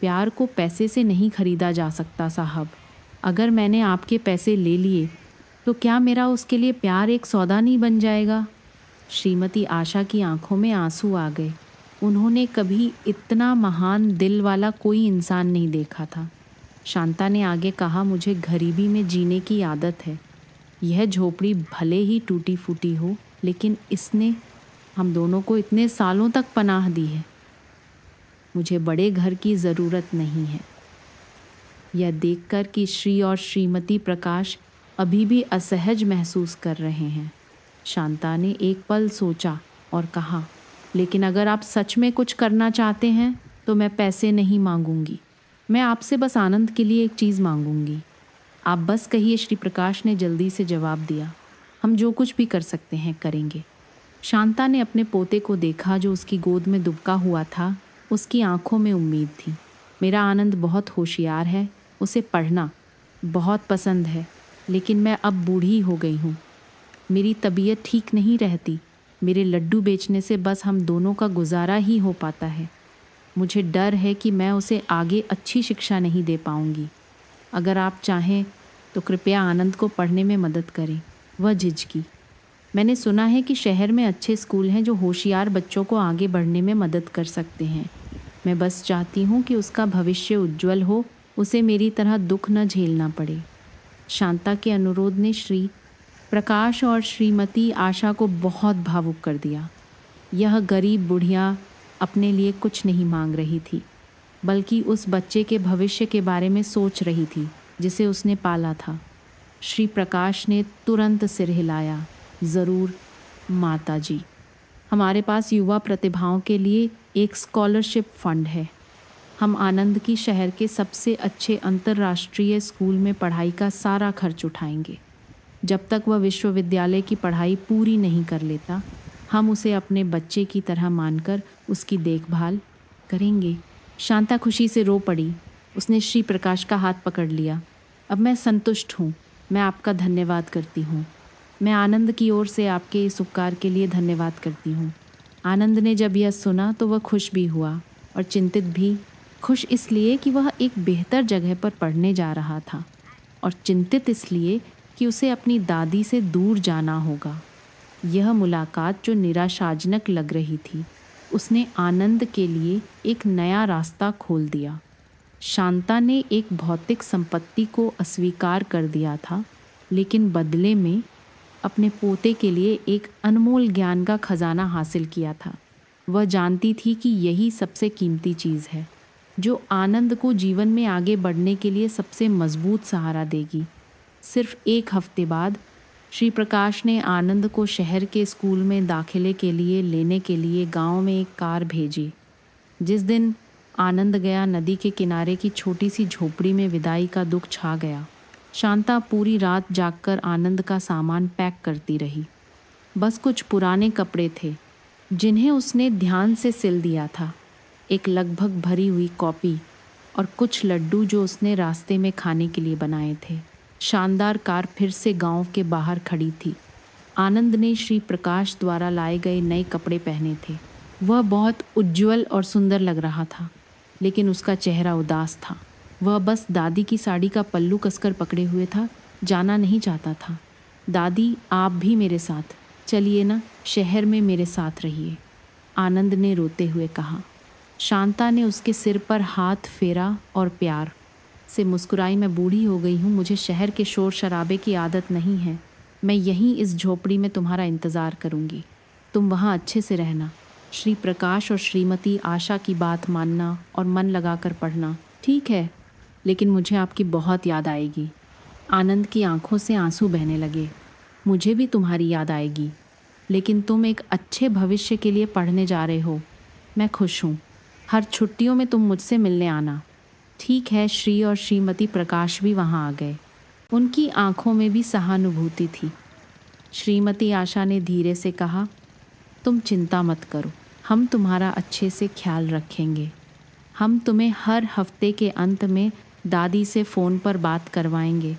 प्यार को पैसे से नहीं खरीदा जा सकता साहब। अगर मैंने आपके पैसे ले लिए तो क्या मेरा उसके लिए प्यार एक सौदा नहीं बन जाएगा? श्रीमती आशा की आंखों में आंसू आ गए। उन्होंने कभी इतना महान दिल वाला कोई इंसान नहीं देखा था। शांता ने आगे कहा, मुझे गरीबी में जीने की आदत है। यह झोपड़ी भले ही टूटी फूटी हो, लेकिन इसने हम दोनों को इतने सालों तक पनाह दी है। मुझे बड़े घर की ज़रूरत नहीं है। यह देखकर कि श्री और श्रीमती प्रकाश अभी भी असहज महसूस कर रहे हैं, शांता ने एक पल सोचा और कहा, लेकिन अगर आप सच में कुछ करना चाहते हैं तो मैं पैसे नहीं मांगूंगी। मैं आपसे बस आनंद के लिए एक चीज़ मांगूंगी। आप बस कहिए। श्री प्रकाश ने जल्दी से जवाब दिया, हम जो कुछ भी कर सकते हैं करेंगे। शांता ने अपने पोते को देखा जो उसकी गोद में दुबका हुआ था। उसकी आंखों में उम्मीद थी। मेरा आनंद बहुत होशियार है, उसे पढ़ना बहुत पसंद है, लेकिन मैं अब बूढ़ी हो गई हूँ। मेरी तबीयत ठीक नहीं रहती। मेरे लड्डू बेचने से बस हम दोनों का गुजारा ही हो पाता है। मुझे डर है कि मैं उसे आगे अच्छी शिक्षा नहीं दे पाऊँगी। अगर आप चाहें तो कृपया आनंद को पढ़ने में मदद करें। वह झिझकी। मैंने सुना है कि शहर में अच्छे स्कूल हैं जो होशियार बच्चों को आगे बढ़ने में मदद कर सकते हैं। मैं बस चाहती हूँ कि उसका भविष्य उज्जवल हो, उसे मेरी तरह दुख न झेलना पड़े। शांता के अनुरोध ने श्री प्रकाश और श्रीमती आशा को बहुत भावुक कर दिया। यह गरीब बुढ़िया अपने लिए कुछ नहीं मांग रही थी, बल्कि उस बच्चे के भविष्य के बारे में सोच रही थी जिसे उसने पाला था। श्री प्रकाश ने तुरंत सिर हिलाया, ज़रूर माताजी। हमारे पास युवा प्रतिभाओं के लिए एक स्कॉलरशिप फंड है। हम आनंद की शहर के सबसे अच्छे अंतर्राष्ट्रीय स्कूल में पढ़ाई का सारा खर्च उठाएंगे। जब तक वह विश्वविद्यालय की पढ़ाई पूरी नहीं कर लेता, हम उसे अपने बच्चे की तरह मानकर उसकी देखभाल करेंगे। शांता खुशी से रो पड़ी। उसने श्री प्रकाश का हाथ पकड़ लिया। अब मैं संतुष्ट हूँ। मैं आपका धन्यवाद करती हूँ। मैं आनंद की ओर से आपके इस उपकार के लिए धन्यवाद करती हूँ। आनंद ने जब यह सुना तो वह खुश भी हुआ और चिंतित भी। खुश इसलिए कि वह एक बेहतर जगह पर पढ़ने जा रहा था, और चिंतित इसलिए कि उसे अपनी दादी से दूर जाना होगा। यह मुलाकात जो निराशाजनक लग रही थी, उसने आनंद के लिए एक नया रास्ता खोल दिया। शांता ने एक भौतिक संपत्ति को अस्वीकार कर दिया था, लेकिन बदले में अपने पोते के लिए एक अनमोल ज्ञान का खजाना हासिल किया था। वह जानती थी कि यही सबसे कीमती चीज़ है जो आनंद को जीवन में आगे बढ़ने के लिए सबसे मजबूत सहारा देगी। सिर्फ एक हफ्ते बाद श्री प्रकाश ने आनंद को शहर के स्कूल में दाखिले के लिए लेने के लिए गांव में एक कार भेजी। जिस दिन आनंद गया, नदी के किनारे की छोटी सी झोपड़ी में विदाई का दुख छा गया। शांता पूरी रात जागकर आनंद का सामान पैक करती रही। बस कुछ पुराने कपड़े थे जिन्हें उसने ध्यान से सिल दिया था, एक लगभग भरी हुई कॉपी और कुछ लड्डू जो उसने रास्ते में खाने के लिए बनाए थे। शानदार कार फिर से गांव के बाहर खड़ी थी। आनंद ने श्री प्रकाश द्वारा लाए गए नए कपड़े पहने थे। वह बहुत उज्जवल और सुंदर लग रहा था, लेकिन उसका चेहरा उदास था। वह बस दादी की साड़ी का पल्लू कसकर पकड़े हुए था, जाना नहीं चाहता था। दादी, आप भी मेरे साथ चलिए ना, शहर में मेरे साथ रहिए, आनंद ने रोते हुए कहा। शांता ने उसके सिर पर हाथ फेरा और प्यार से मुस्कुराई। मैं बूढ़ी हो गई हूँ, मुझे शहर के शोर शराबे की आदत नहीं है। मैं यहीं इस झोपड़ी में तुम्हारा इंतज़ार करूँगी। तुम वहाँ अच्छे से रहना। श्री प्रकाश और श्रीमती आशा की बात मानना और मन लगाकर पढ़ना। ठीक है, लेकिन मुझे आपकी बहुत याद आएगी। आनंद की आंखों से आंसू बहने लगे। मुझे भी तुम्हारी याद आएगी, लेकिन तुम एक अच्छे भविष्य के लिए पढ़ने जा रहे हो। मैं खुश हूँ। हर छुट्टियों में तुम मुझसे मिलने आना। ठीक है। श्री और श्रीमती प्रकाश भी वहाँ आ गए। उनकी आंखों में भी सहानुभूति थी। श्रीमती आशा ने धीरे से कहा, तुम चिंता मत करो, हम तुम्हारा अच्छे से ख्याल रखेंगे। हम तुम्हें हर हफ्ते के अंत में दादी से फ़ोन पर बात करवाएंगे।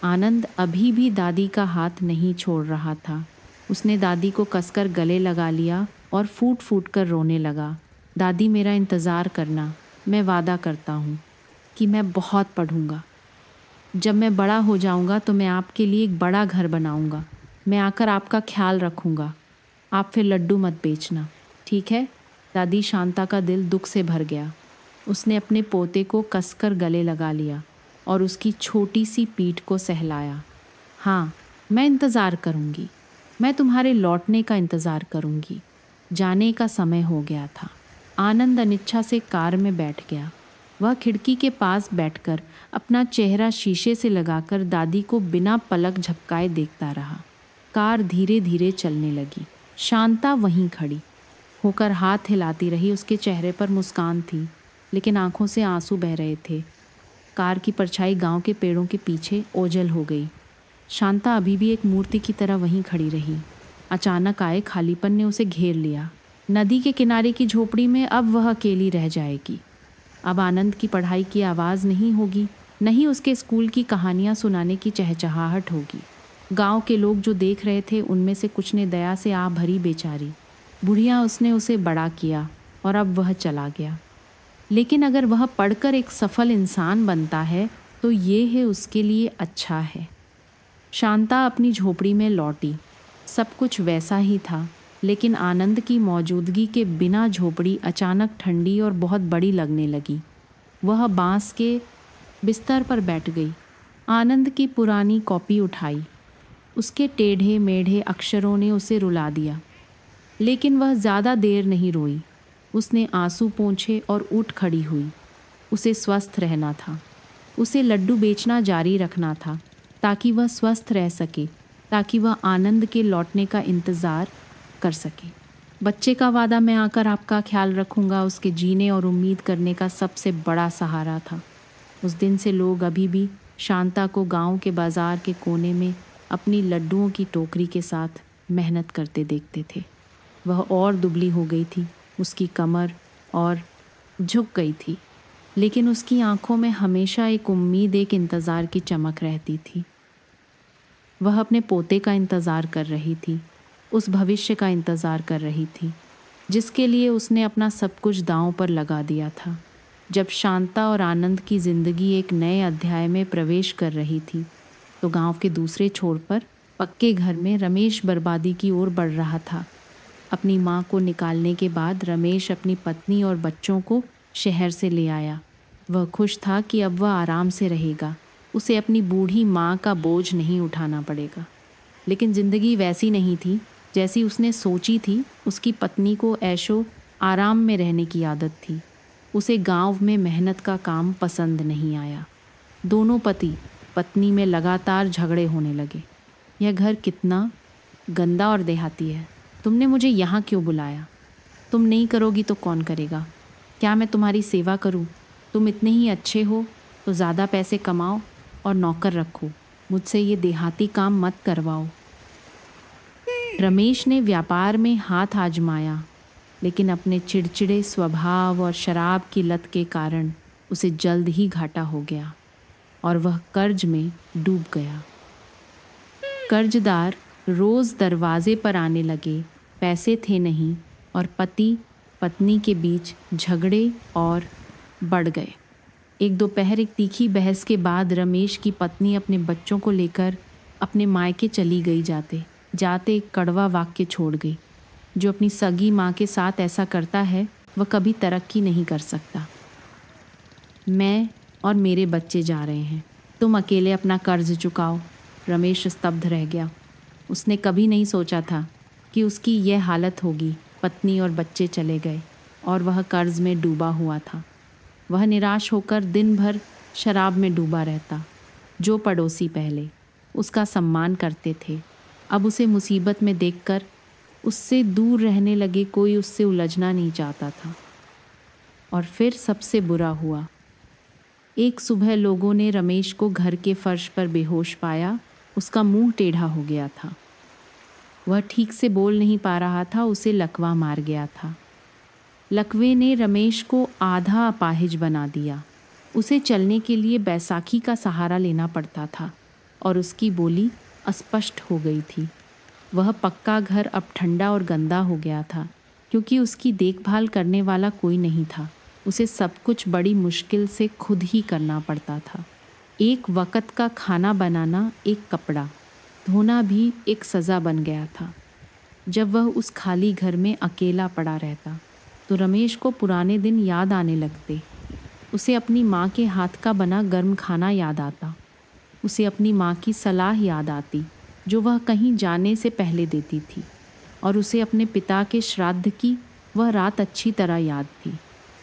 आनंद अभी भी दादी का हाथ नहीं छोड़ रहा था। उसने दादी को कसकर गले लगा लिया और फूट फूट कर रोने लगा। दादी, मेरा इंतज़ार करना। मैं वादा करता हूँ कि मैं बहुत पढ़ूँगा। जब मैं बड़ा हो जाऊंगा तो मैं आपके लिए एक बड़ा घर बनाऊंगा। मैं आकर आपका ख्याल रखूंगा। आप फिर लड्डू मत बेचना, ठीक है? दादी शांता का दिल दुख से भर गया। उसने अपने पोते को कसकर गले लगा लिया और उसकी छोटी सी पीठ को सहलाया। हाँ, मैं इंतज़ार करूंगी। मैं तुम्हारे लौटने का इंतज़ार करूंगी। जाने का समय हो गया था। आनंद अनिच्छा से कार में बैठ गया। वह खिड़की के पास बैठकर अपना चेहरा शीशे से लगाकर दादी को बिना पलक झपकाए देखता रहा। कार धीरे धीरे चलने लगी। शांता वहीं खड़ी होकर हाथ हिलाती रही। उसके चेहरे पर मुस्कान थी, लेकिन आंखों से आंसू बह रहे थे। कार की परछाई गांव के पेड़ों के पीछे ओझल हो गई। शांता अभी भी एक मूर्ति की तरह वहीं खड़ी रही। अचानक आए खालीपन ने उसे घेर लिया। नदी के किनारे की झोपड़ी में अब वह अकेली रह जाएगी। अब आनंद की पढ़ाई की आवाज़ नहीं होगी, नहीं उसके स्कूल की कहानियाँ सुनाने की चहचहाहट होगी। गांव के लोग जो देख रहे थे उनमें से कुछ ने दया से आह भरी, बेचारी बुढ़िया उसने उसे बड़ा किया और अब वह चला गया। लेकिन अगर वह पढ़कर एक सफल इंसान बनता है तो ये है उसके लिए अच्छा है। शांता अपनी झोपड़ी में लौटी। सब कुछ वैसा ही था, लेकिन आनंद की मौजूदगी के बिना झोपड़ी अचानक ठंडी और बहुत बड़ी लगने लगी। वह बांस के बिस्तर पर बैठ गई। आनंद की पुरानी कॉपी उठाई। उसके टेढ़े मेढ़े अक्षरों ने उसे रुला दिया, लेकिन वह ज़्यादा देर नहीं रोई। उसने आंसू पोंछे और उठ खड़ी हुई। उसे स्वस्थ रहना था। उसे लड्डू बेचना जारी रखना था ताकि वह स्वस्थ रह सके, ताकि वह आनंद के लौटने का इंतज़ार कर सके। बच्चे का वादा मैं आकर आपका ख्याल रखूंगा उसके जीने और उम्मीद करने का सबसे बड़ा सहारा था। उस दिन से लोग अभी भी शांता को गांव के बाजार के कोने में अपनी लड्डुओं की टोकरी के साथ मेहनत करते देखते थे। वह और दुबली हो गई थी, उसकी कमर और झुक गई थी, लेकिन उसकी आंखों में हमेशा एक उम्मीद, एक इंतज़ार की चमक रहती थी। वह अपने पोते का इंतज़ार कर रही थी, उस भविष्य का इंतज़ार कर रही थी जिसके लिए उसने अपना सब कुछ दांव पर लगा दिया था। जब शांता और आनंद की ज़िंदगी एक नए अध्याय में प्रवेश कर रही थी तो गांव के दूसरे छोर पर पक्के घर में रमेश बर्बादी की ओर बढ़ रहा था। अपनी माँ को निकालने के बाद रमेश अपनी पत्नी और बच्चों को शहर से ले आया। वह खुश था कि अब वह आराम से रहेगा, उसे अपनी बूढ़ी माँ का बोझ नहीं उठाना पड़ेगा। लेकिन ज़िंदगी वैसी नहीं थी जैसी उसने सोची थी। उसकी पत्नी को ऐशो आराम में रहने की आदत थी। उसे गांव में मेहनत का काम पसंद नहीं आया। दोनों पति पत्नी में लगातार झगड़े होने लगे। यह घर कितना गंदा और देहाती है। तुमने मुझे यहाँ क्यों बुलाया? तुम नहीं करोगी तो कौन करेगा? क्या मैं तुम्हारी सेवा करूँ? तुम इतने ही अच्छे हो तो ज़्यादा पैसे कमाओ और नौकर रखो, मुझसे ये देहाती काम मत करवाओ। रमेश ने व्यापार में हाथ आजमाया, लेकिन अपने चिड़चिड़े स्वभाव और शराब की लत के कारण उसे जल्द ही घाटा हो गया और वह कर्ज में डूब गया। कर्जदार रोज़ दरवाजे पर आने लगे। पैसे थे नहीं और पति पत्नी के बीच झगड़े और बढ़ गए। एक दोपहर एक तीखी बहस के बाद रमेश की पत्नी अपने बच्चों को लेकर अपने मायके चली गई। जाते जाते एक कड़वा वाक्य छोड़ गई, जो अपनी सगी माँ के साथ ऐसा करता है वह कभी तरक्की नहीं कर सकता। मैं और मेरे बच्चे जा रहे हैं, तुम अकेले अपना कर्ज चुकाओ। रमेश स्तब्ध रह गया। उसने कभी नहीं सोचा था कि उसकी यह हालत होगी। पत्नी और बच्चे चले गए और वह कर्ज में डूबा हुआ था। वह निराश होकर दिन भर शराब में डूबा रहता। जो पड़ोसी पहले उसका सम्मान करते थे, अब उसे मुसीबत में देखकर उससे दूर रहने लगे। कोई उससे उलझना नहीं चाहता था। और फिर सबसे बुरा हुआ। एक सुबह लोगों ने रमेश को घर के फर्श पर बेहोश पाया। उसका मुंह टेढ़ा हो गया था। वह ठीक से बोल नहीं पा रहा था। उसे लकवा मार गया था। लकवे ने रमेश को आधा अपाहिज बना दिया। उसे चलने के लिए बैसाखी का सहारा लेना पड़ता था और उसकी बोली अस्पष्ट हो गई थी। वह पक्का घर अब ठंडा और गंदा हो गया था क्योंकि उसकी देखभाल करने वाला कोई नहीं था। उसे सब कुछ बड़ी मुश्किल से खुद ही करना पड़ता था। एक वक़्त का खाना बनाना एक कपड़ा धोना भी एक सज़ा बन गया था। जब वह उस खाली घर में अकेला पड़ा रहता तो रमेश को पुराने दिन याद आने लगते। उसे अपनी माँ के हाथ का बना गर्म खाना याद आता। उसे अपनी माँ की सलाह याद आती जो वह कहीं जाने से पहले देती थी। और उसे अपने पिता के श्राद्ध की वह रात अच्छी तरह याद थी।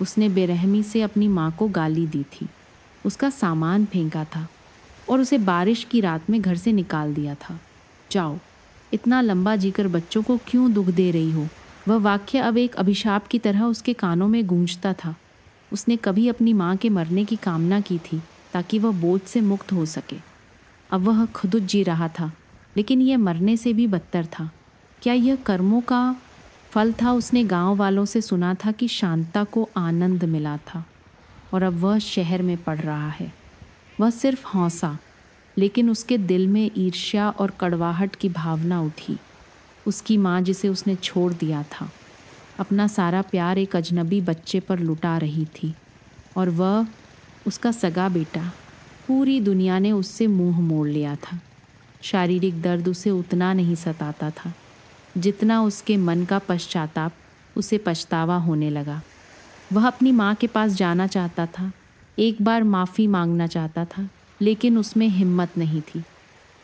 उसने बेरहमी से अपनी माँ को गाली दी थी, उसका सामान फेंका था और उसे बारिश की रात में घर से निकाल दिया था। जाओ, इतना लंबा जीकर बच्चों को क्यों दुख दे रही हो। वह वाक्य अब एक अभिशाप की तरह उसके कानों में गूंजता था। उसने कभी अपनी माँ के मरने की कामना की थी ताकि वह बोझ से मुक्त हो सके। अब वह खुद जी रहा था, लेकिन यह मरने से भी बदतर था। क्या यह कर्मों का फल था? उसने गांव वालों से सुना था कि शांता को आनंद मिला था और अब वह शहर में पढ़ रहा है। वह सिर्फ हौंसा, लेकिन उसके दिल में ईर्ष्या और कड़वाहट की भावना उठी। उसकी माँ जिसे उसने छोड़ दिया था, अपना सारा प्यार एक अजनबी बच्चे पर लुटा रही थी और वह उसका सगा बेटा। पूरी दुनिया ने उससे मुंह मोड़ लिया था। शारीरिक दर्द उसे उतना नहीं सताता था जितना उसके मन का पश्चाताप। उसे पछतावा होने लगा। वह अपनी माँ के पास जाना चाहता था, एक बार माफ़ी मांगना चाहता था, लेकिन उसमें हिम्मत नहीं थी।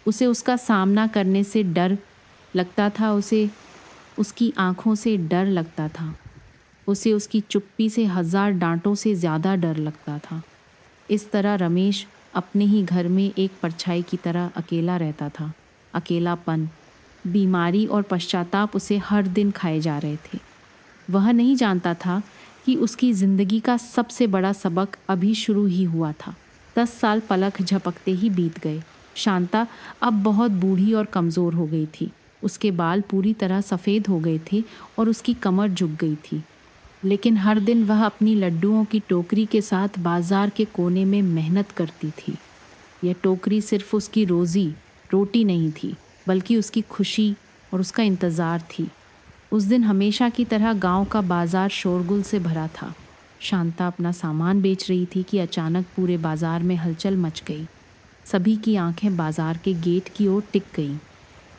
उसे उसका सामना करने से डर लगता था। उसे उसकी आँखों से डर लगता था। उसे उसकी चुप्पी से 1000 डांटों से ज़्यादा डर लगता था। इस तरह रमेश अपने ही घर में एक परछाई की तरह अकेला रहता था। अकेलापन, बीमारी और पश्चाताप उसे हर दिन खाए जा रहे थे। वह नहीं जानता था कि उसकी ज़िंदगी का सबसे बड़ा सबक अभी शुरू ही हुआ था। 10 साल पलक झपकते ही बीत गए। शांता अब बहुत बूढ़ी और कमज़ोर हो गई थी। उसके बाल पूरी तरह सफ़ेद हो गए थे और उसकी कमर झुक गई थी। लेकिन हर दिन वह अपनी लड्डुओं की टोकरी के साथ बाजार के कोने में मेहनत करती थी। यह टोकरी सिर्फ उसकी रोटी नहीं थी, बल्कि उसकी खुशी और उसका इंतज़ार थी। उस दिन हमेशा की तरह गांव का बाजार शोरगुल से भरा था। शांता अपना सामान बेच रही थी कि अचानक पूरे बाजार में हलचल मच गई। सभी की आंखें बाजार के गेट की ओर टिक गईं।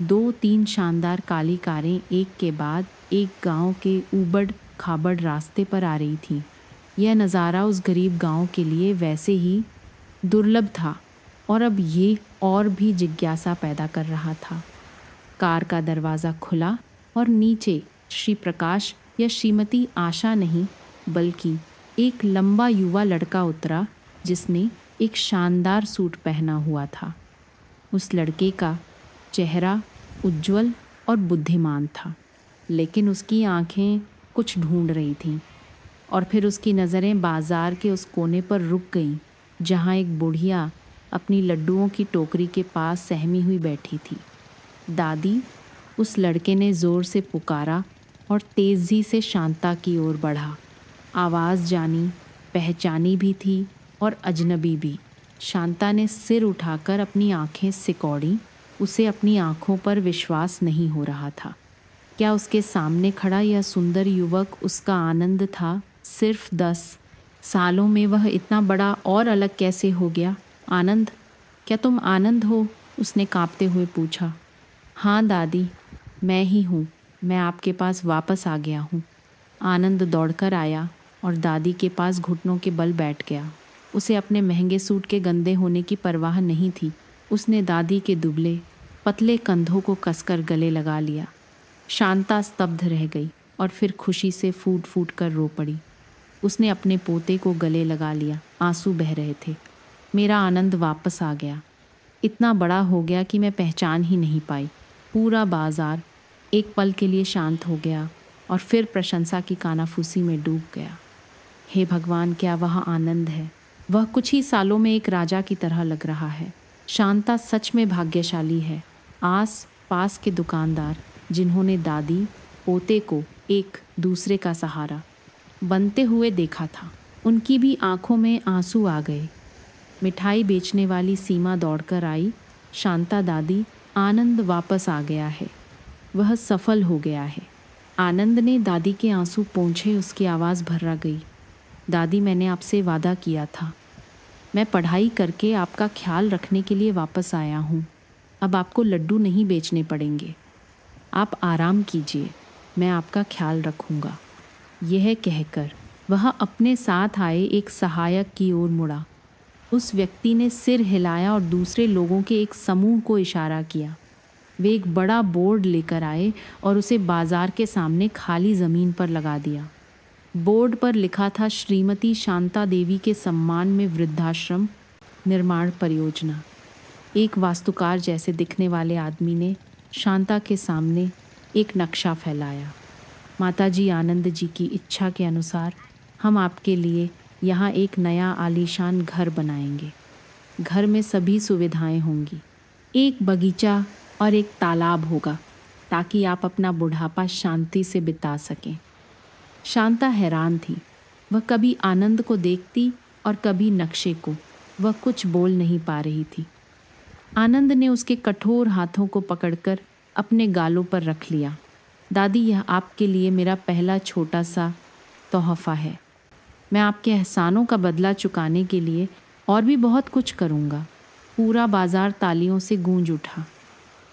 2-3 शानदार काली कारें एक के बाद एक गांव के ऊबड़ खाबड़ रास्ते पर आ रही थीं। यह नज़ारा उस गरीब गांव के लिए वैसे ही दुर्लभ था और अब ये और भी जिज्ञासा पैदा कर रहा था। कार का दरवाज़ा खुला और नीचे श्री प्रकाश या श्रीमती आशा नहीं, बल्कि एक लंबा युवा लड़का उतरा जिसने एक शानदार सूट पहना हुआ था। उस लड़के का चेहरा उज्जवल और बुद्धिमान था, लेकिन उसकी आंखें कुछ ढूंढ रही थीं। और फिर उसकी नज़रें बाजार के उस कोने पर रुक गईं जहाँ एक बुढ़िया अपनी लड्डुओं की टोकरी के पास सहमी हुई बैठी थी। दादी, उस लड़के ने ज़ोर से पुकारा और तेज़ी से शांता की ओर बढ़ा। आवाज़ जानी पहचानी भी थी और अजनबी भी। शांता ने सिर उठाकर अपनी आंखें सिकोड़ी। उसे अपनी आंखों पर विश्वास नहीं हो रहा था। क्या उसके सामने खड़ा यह सुंदर युवक उसका आनंद था? सिर्फ 10 सालों में वह इतना बड़ा और अलग कैसे हो गया? आनंद, क्या तुम आनंद हो? उसने कांपते हुए पूछा। हाँ दादी, मैं ही हूँ। मैं आपके पास वापस आ गया हूँ। आनंद दौड़कर आया और दादी के पास घुटनों के बल बैठ गया। उसे अपने महंगे सूट के गंदे होने की परवाह नहीं थी। उसने दादी के दुबले पतले कंधों को कसकर गले लगा लिया। शांता स्तब्ध रह गई और फिर खुशी से फूट फूट कर रो पड़ी। उसने अपने पोते को गले लगा लिया। आंसू बह रहे थे। मेरा आनंद वापस आ गया। इतना बड़ा हो गया कि मैं पहचान ही नहीं पाई। पूरा बाजार एक पल के लिए शांत हो गया और फिर प्रशंसा की कानाफूसी में डूब गया। हे भगवान, क्या वह आनंद है? वह कुछ ही सालों में एक राजा की तरह लग रहा है। शांता सच में भाग्यशाली है। आस पास के दुकानदार जिन्होंने दादी पोते को एक दूसरे का सहारा बनते हुए देखा था, उनकी भी आंखों में आंसू आ गए। मिठाई बेचने वाली सीमा दौड़कर आई। शांता दादी, आनंद वापस आ गया है। वह सफल हो गया है। आनंद ने दादी के आंसू पोंछे। उसकी आवाज़ भर्रा गई। दादी, मैंने आपसे वादा किया था। मैं पढ़ाई करके आपका ख्याल रखने के लिए वापस आया हूँ। अब आपको लड्डू नहीं बेचने पड़ेंगे। आप आराम कीजिए, मैं आपका ख्याल रखूँगा। यह कहकर वह अपने साथ आए एक सहायक की ओर मुड़ा। उस व्यक्ति ने सिर हिलाया और दूसरे लोगों के एक समूह को इशारा किया। वे एक बड़ा बोर्ड लेकर आए और उसे बाजार के सामने खाली ज़मीन पर लगा दिया। बोर्ड पर लिखा था श्रीमती शांता देवी के सम्मान में वृद्धाश्रम निर्माण परियोजना। एक वास्तुकार जैसे दिखने वाले आदमी ने शांता के सामने एक नक्शा फैलाया। माताजी आनंद जी की इच्छा के अनुसार हम आपके लिए यहाँ एक नया आलीशान घर बनाएंगे। घर में सभी सुविधाएं होंगी, एक बगीचा और एक तालाब होगा ताकि आप अपना बुढ़ापा शांति से बिता सकें। शांता हैरान थी। वह कभी आनंद को देखती और कभी नक्शे को। वह कुछ बोल नहीं पा रही थी। आनंद ने उसके कठोर हाथों को पकड़कर अपने गालों पर रख लिया। दादी, यह आपके लिए मेरा पहला छोटा सा तोहफा है। मैं आपके एहसानों का बदला चुकाने के लिए और भी बहुत कुछ करूँगा। पूरा बाजार तालियों से गूंज उठा।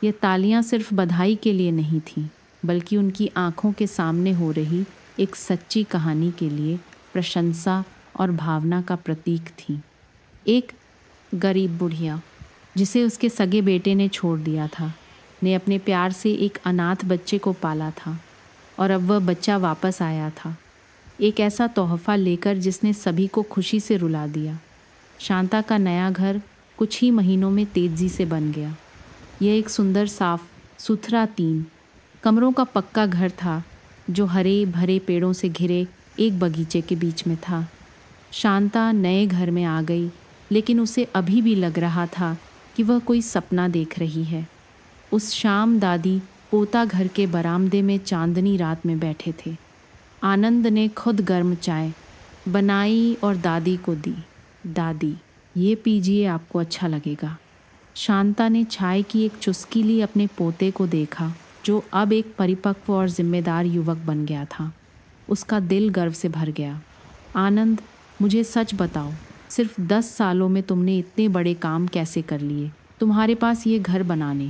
ये तालियां सिर्फ बधाई के लिए नहीं थीं, बल्कि उनकी आंखों के सामने हो रही एक सच्ची कहानी के लिए प्रशंसा और भावना का प्रतीक थीं। एक गरीब बुढ़िया जिसे उसके सगे बेटे ने छोड़ दिया था, ने अपने प्यार से एक अनाथ बच्चे को पाला था और अब वह बच्चा वापस आया था, एक ऐसा तोहफा लेकर जिसने सभी को खुशी से रुला दिया। शांता का नया घर कुछ ही महीनों में तेजी से बन गया। यह एक सुंदर साफ सुथरा 3 कमरों का पक्का घर था जो हरे भरे पेड़ों से घिरे एक बगीचे के बीच में था। शांता नए घर में आ गई, लेकिन उसे अभी भी लग रहा था कि वह कोई सपना देख रही है। उस शाम दादी पोता घर के बरामदे में चांदनी रात में बैठे थे। आनंद ने खुद गर्म चाय बनाई और दादी को दी। दादी, ये पीजिए, आपको अच्छा लगेगा। शांता ने चाय की एक चुस्की ली। अपने पोते को देखा जो अब एक परिपक्व और जिम्मेदार युवक बन गया था। उसका दिल गर्व से भर गया। आनंद, मुझे सच बताओ, सिर्फ 10 सालों में तुमने इतने बड़े काम कैसे कर लिए? तुम्हारे पास ये घर बनाने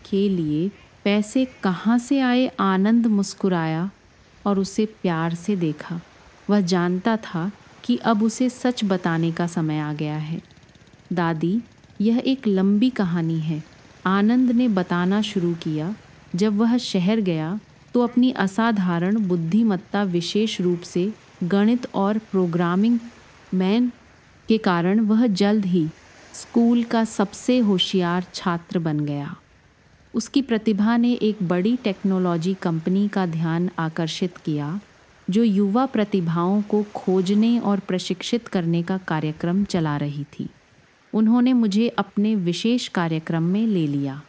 के लिए पैसे कहाँ से आए? आनंद मुस्कुराया और उसे प्यार से देखा। वह जानता था कि अब उसे सच बताने का समय आ गया है। दादी, यह एक लंबी कहानी है। आनंद ने बताना शुरू किया। जब वह शहर गया तो अपनी असाधारण बुद्धिमत्ता, विशेष रूप से गणित और प्रोग्रामिंग मैन के कारण वह जल्द ही स्कूल का सबसे होशियार छात्र बन गया। उसकी प्रतिभा ने एक बड़ी टेक्नोलॉजी कंपनी का ध्यान आकर्षित किया जो युवा प्रतिभाओं को खोजने और प्रशिक्षित करने का कार्यक्रम चला रही थी। उन्होंने मुझे अपने विशेष कार्यक्रम में ले लिया।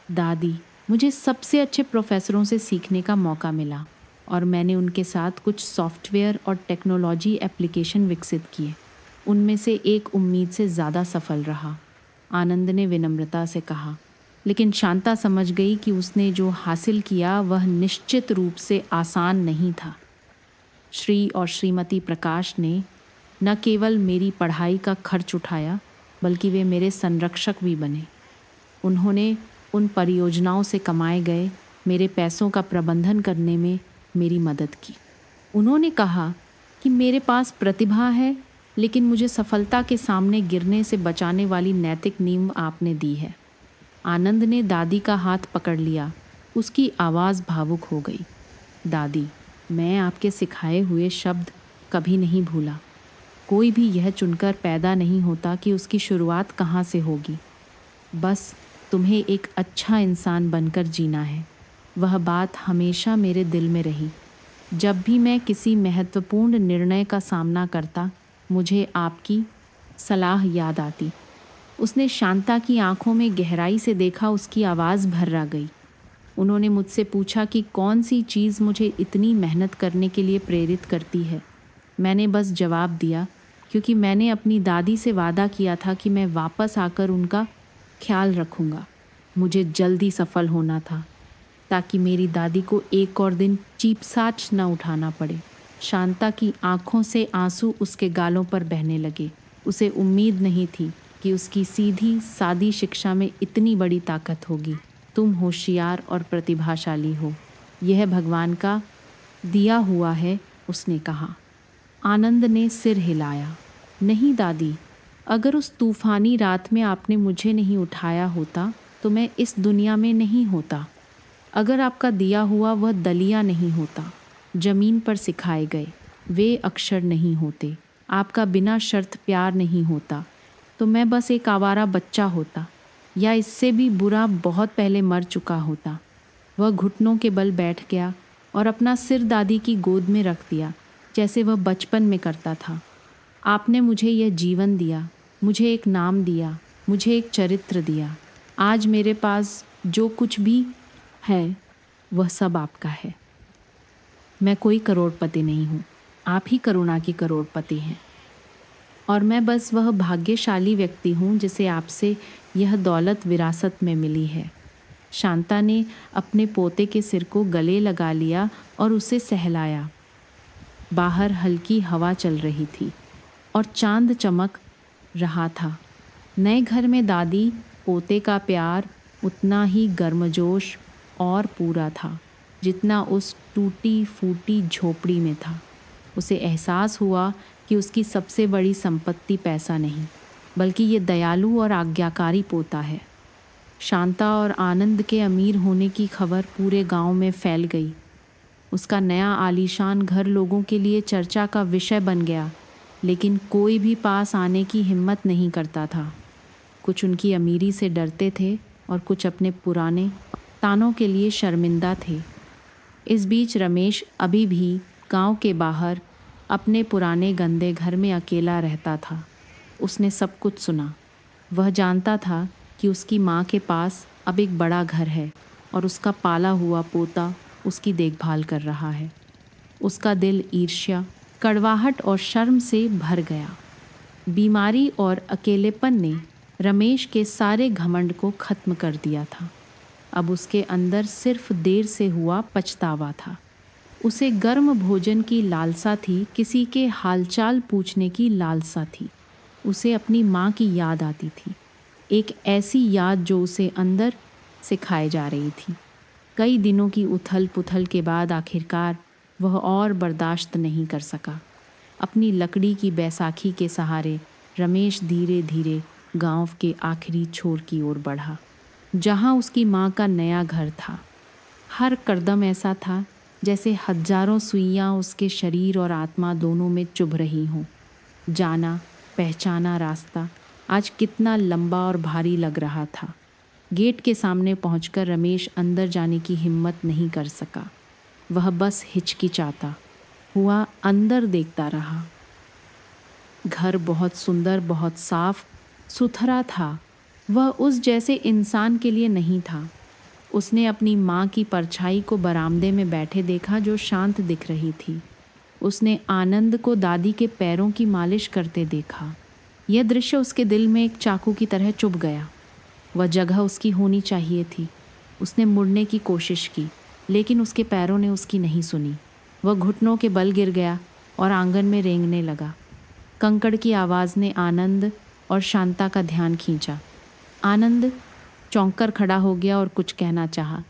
दादी, मुझे सबसे अच्छे प्रोफेसरों से सीखने का मौका मिला और मैंने उनके साथ कुछ सॉफ्टवेयर और टेक्नोलॉजी एप्लीकेशन विकसित किए। उनमें से एक उम्मीद से ज़्यादा सफल रहा, आनंद ने विनम्रता से कहा। लेकिन शांता समझ गई कि उसने जो हासिल किया वह निश्चित रूप से आसान नहीं था। श्री और श्रीमती प्रकाश ने न केवल मेरी पढ़ाई का खर्च उठाया, बल्कि वे मेरे संरक्षक भी बने। उन्होंने उन परियोजनाओं से कमाए गए मेरे पैसों का प्रबंधन करने में मेरी मदद की। उन्होंने कहा कि मेरे पास प्रतिभा है, लेकिन मुझे सफलता के सामने गिरने से बचाने वाली नैतिक नींव आपने दी है। आनंद ने दादी का हाथ पकड़ लिया। उसकी आवाज़ भावुक हो गई। दादी, मैं आपके सिखाए हुए शब्द कभी नहीं भूला। कोई भी यह चुनकर पैदा नहीं होता कि उसकी शुरुआत कहाँ से होगी। बस तुम्हें एक अच्छा इंसान बनकर जीना है। वह बात हमेशा मेरे दिल में रही। जब भी मैं किसी महत्वपूर्ण निर्णय का सामना करता, मुझे आपकी सलाह याद आती। उसने शांता की आंखों में गहराई से देखा। उसकी आवाज़ भर्रा गई। उन्होंने मुझसे पूछा कि कौन सी चीज़ मुझे इतनी मेहनत करने के लिए प्रेरित करती है। मैंने बस जवाब दिया, क्योंकि मैंने अपनी दादी से वादा किया था कि मैं वापस आकर उनका ख्याल रखूँगा। मुझे जल्दी सफल होना था ताकि मेरी दादी को एक और दिन चीपसाच न उठाना पड़े। शांता की आंखों से आंसू उसके गालों पर बहने लगे। उसे उम्मीद नहीं थी कि उसकी सीधी सादी शिक्षा में इतनी बड़ी ताकत होगी। तुम होशियार और प्रतिभाशाली हो, यह भगवान का दिया हुआ है, उसने कहा। आनंद ने सिर हिलाया। नहीं दादी, अगर उस तूफानी रात में आपने मुझे नहीं उठाया होता तो मैं इस दुनिया में नहीं होता। अगर आपका दिया हुआ वह दलिया नहीं होता, जमीन पर सिखाए गए वे अक्षर नहीं होते, आपका बिना शर्त प्यार नहीं होता, तो मैं बस एक आवारा बच्चा होता, या इससे भी बुरा बहुत पहले मर चुका होता। वह घुटनों के बल बैठ गया और अपना सिर दादी की गोद में रख दिया, जैसे वह बचपन में करता था। आपने मुझे यह जीवन दिया, मुझे एक नाम दिया, मुझे एक चरित्र दिया। आज मेरे पास जो कुछ भी है वह सब आपका है। मैं कोई करोड़पति नहीं हूँ, आप ही करुणा की करोड़पति हैं, और मैं बस वह भाग्यशाली व्यक्ति हूँ जिसे आपसे यह दौलत विरासत में मिली है। शांता ने अपने पोते के सिर को गले लगा लिया और उसे सहलाया। बाहर हल्की हवा चल रही थी और चांद चमक रहा था। नए घर में दादी पोते का प्यार उतना ही गर्मजोश और पूरा था जितना उस टूटी फूटी झोपड़ी में था। उसे एहसास हुआ कि उसकी सबसे बड़ी संपत्ति पैसा नहीं, बल्कि ये दयालु और आज्ञाकारी पोता है। शांता और आनंद के अमीर होने की खबर पूरे गांव में फैल गई। उसका नया आलीशान घर लोगों के लिए चर्चा का विषय बन गया, लेकिन कोई भी पास आने की हिम्मत नहीं करता था। कुछ उनकी अमीरी से डरते थे और कुछ अपने पुराने तानों के लिए शर्मिंदा थे। इस बीच रमेश अभी भी गांव के बाहर अपने पुराने गंदे घर में अकेला रहता था। उसने सब कुछ सुना। वह जानता था कि उसकी माँ के पास अब एक बड़ा घर है और उसका पाला हुआ पोता उसकी देखभाल कर रहा है। उसका दिल ईर्ष्या, कड़वाहट और शर्म से भर गया। बीमारी और अकेलेपन ने रमेश के सारे घमंड को खत्म कर दिया था। अब उसके अंदर सिर्फ देर से हुआ पछतावा था। उसे गर्म भोजन की लालसा थी, किसी के हालचाल पूछने की लालसा थी। उसे अपनी माँ की याद आती थी, एक ऐसी याद जो उसे अंदर सिखाए जा रही थी। कई दिनों की उथल पुथल के बाद आखिरकार वह और बर्दाश्त नहीं कर सका। अपनी लकड़ी की बैसाखी के सहारे रमेश धीरे धीरे गांव के आखिरी छोर की ओर बढ़ा, जहां उसकी माँ का नया घर था। हर कदम ऐसा था जैसे हजारों सुइयां उसके शरीर और आत्मा दोनों में चुभ रही हों। जाना पहचाना रास्ता आज कितना लंबा और भारी लग रहा था। गेट के सामने पहुंचकर रमेश अंदर जाने की हिम्मत नहीं कर सका। वह बस हिचकिचाता हुआ अंदर देखता रहा। घर बहुत सुंदर, बहुत साफ सुथरा था। वह उस जैसे इंसान के लिए नहीं था। उसने अपनी माँ की परछाई को बरामदे में बैठे देखा, जो शांत दिख रही थी। उसने आनंद को दादी के पैरों की मालिश करते देखा। यह दृश्य उसके दिल में एक चाकू की तरह चुभ गया। वह जगह उसकी होनी चाहिए थी। उसने मुड़ने की कोशिश की, लेकिन उसके पैरों ने उसकी नहीं सुनी। वह घुटनों के बल गिर गया और आंगन में रेंगने लगा। कंकड़ की आवाज़ ने आनंद और शांता का ध्यान खींचा। आनंद चौंक कर खड़ा हो गया और कुछ कहना चाहा,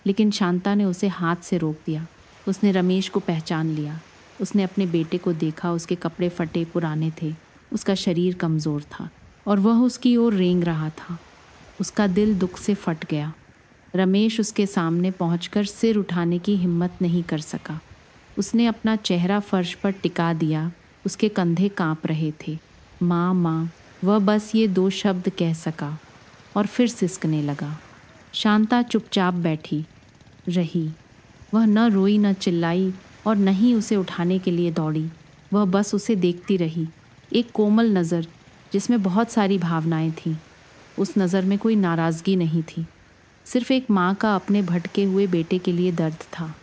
लेकिन शांता ने उसे हाथ से रोक दिया। उसने रमेश को पहचान लिया। उसने अपने बेटे को देखा। उसके कपड़े फटे पुराने थे, उसका शरीर कमज़ोर था और वह उसकी ओर रेंग रहा था। उसका दिल दुख से फट गया। रमेश उसके सामने पहुंचकर सिर उठाने की हिम्मत नहीं कर सका। उसने अपना चेहरा फर्श पर टिका दिया। उसके कंधे कांप रहे थे। माँ माँ, वह बस ये 2 शब्द कह सका और फिर सिसकने लगा। शांता चुपचाप बैठी रही। वह न रोई, न चिल्लाई और न ही उसे उठाने के लिए दौड़ी। वह बस उसे देखती रही, एक कोमल नज़र जिसमें बहुत सारी भावनाएं थीं। उस नज़र में कोई नाराज़गी नहीं थी, सिर्फ एक माँ का अपने भटके हुए बेटे के लिए दर्द था।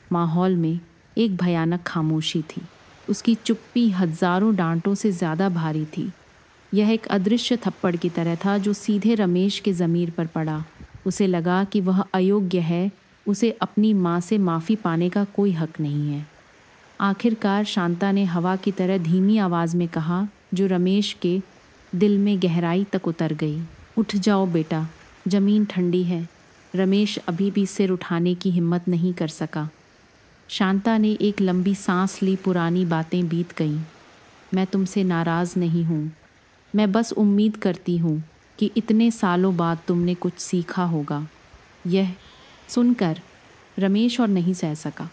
माहौल में एक भयानक खामोशी थी। उसकी चुप्पी हजारों डांटों से ज़्यादा भारी थी। यह एक अदृश्य थप्पड़ की तरह था जो सीधे रमेश के ज़मीर पर पड़ा। उसे लगा कि वह अयोग्य है, उसे अपनी माँ से माफ़ी पाने का कोई हक नहीं है। आखिरकार शांता ने हवा की तरह धीमी आवाज़ में कहा, जो रमेश के दिल में गहराई तक उतर गई। उठ जाओ बेटा, ज़मीन ठंडी है। रमेश अभी भी सिर उठाने की हिम्मत नहीं कर सका। शांता ने एक लंबी सांस ली। पुरानी बातें बीत गईं। मैं तुमसे नाराज़ नहीं हूँ। मैं बस उम्मीद करती हूँ कि इतने सालों बाद तुमने कुछ सीखा होगा। यह सुनकर रमेश और नहीं सह सका।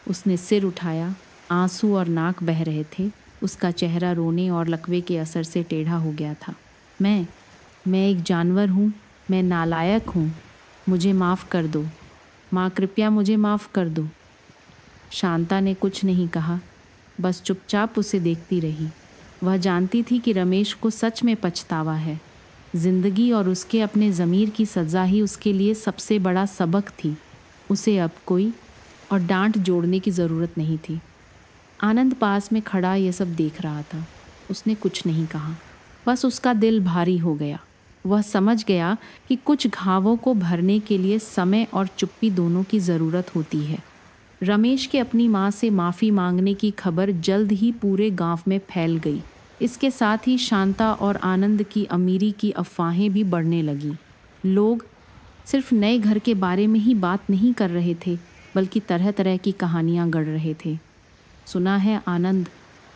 उसने सिर उठाया। आंसू और नाक बह रहे थे। उसका चेहरा रोने और लकवे के असर से टेढ़ा हो गया था। मैं एक जानवर हूँ। मैं नालायक हूँ। मुझे माफ़ कर दो माँ, कृपया मुझे माफ़ कर दो। शांता ने कुछ नहीं कहा, बस चुपचाप उसे देखती रही। वह जानती थी कि रमेश को सच में पछतावा है। जिंदगी और उसके अपने ज़मीर की सज़ा ही उसके लिए सबसे बड़ा सबक थी। उसे अब कोई और डांट जोड़ने की ज़रूरत नहीं थी। आनंद पास में खड़ा यह सब देख रहा था। उसने कुछ नहीं कहा, बस उसका दिल भारी हो गया। वह समझ गया कि कुछ घावों को भरने के लिए समय और चुप्पी दोनों की ज़रूरत होती है। रमेश के अपनी माँ से माफ़ी मांगने की खबर जल्द ही पूरे गांव में फैल गई। इसके साथ ही शांता और आनंद की अमीरी की अफवाहें भी बढ़ने लगीं। लोग सिर्फ नए घर के बारे में ही बात नहीं कर रहे थे, बल्कि तरह तरह की कहानियाँ गढ़ रहे थे। सुना है आनंद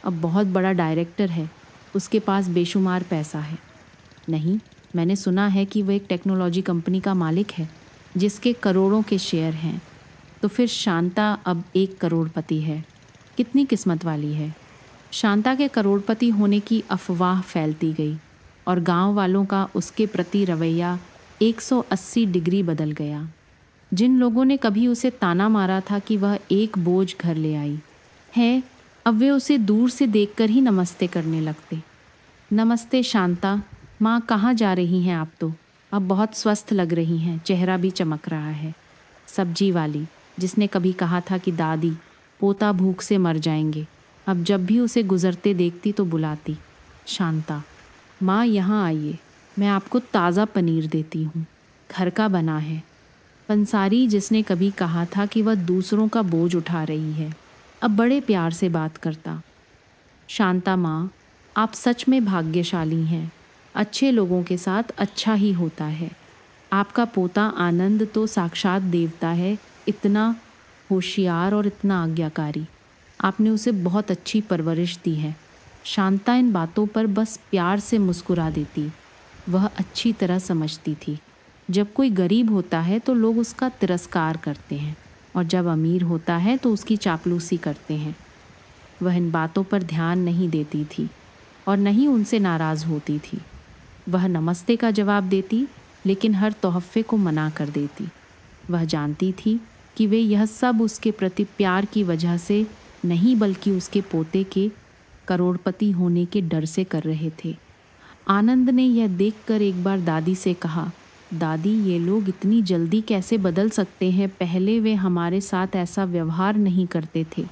अब बहुत बड़ा डायरेक्टर है, उसके पास बेशुमार पैसा है। नहीं, मैंने सुना है कि वह एक टेक्नोलॉजी कंपनी का मालिक है जिसके करोड़ों के शेयर हैं। तो फिर शांता अब 1 करोड़पति है। कितनी किस्मत वाली है। शांता के करोड़पति होने की अफवाह फैलती गई और गांव वालों का उसके प्रति रवैया 180 डिग्री बदल गया। जिन लोगों ने कभी उसे ताना मारा था कि वह एक बोझ घर ले आई है, अब वे उसे दूर से देखकर ही नमस्ते करने लगते। नमस्ते शांता, माँ कहाँ जा रही हैं आप? तो अब बहुत स्वस्थ लग रही हैं, चेहरा भी चमक रहा है। सब्जी वाली, जिसने कभी कहा था कि दादी पोता भूख से मर जाएंगे, अब जब भी उसे गुजरते देखती तो बुलाती, शांता माँ यहाँ आइए, मैं आपको ताज़ा पनीर देती हूँ, घर का बना है। पंसारी, जिसने कभी कहा था कि वह दूसरों का बोझ उठा रही है, अब बड़े प्यार से बात करता। शांता माँ, आप सच में भाग्यशाली हैं। अच्छे लोगों के साथ अच्छा ही होता है। आपका पोता आनंद तो साक्षात देवता है, इतना होशियार और इतना आज्ञाकारी। आपने उसे बहुत अच्छी परवरिश दी है। शांता इन बातों पर बस प्यार से मुस्कुरा देती। वह अच्छी तरह समझती थी, जब कोई गरीब होता है तो लोग उसका तिरस्कार करते हैं और जब अमीर होता है तो उसकी चापलूसी करते हैं। वह इन बातों पर ध्यान नहीं देती थी और न ही उनसे नाराज़ होती थी। वह नमस्ते का जवाब देती, लेकिन हर तोहफ़े को मना कर देती। वह जानती थी कि वे यह सब उसके प्रति प्यार की वजह से नहीं, बल्कि उसके पोते के करोड़पति होने के डर से कर रहे थे। आनंद ने यह देखकर एक बार दादी से कहा, दादी ये लोग इतनी जल्दी कैसे बदल सकते हैं? पहले वे हमारे साथ ऐसा व्यवहार नहीं करते थे।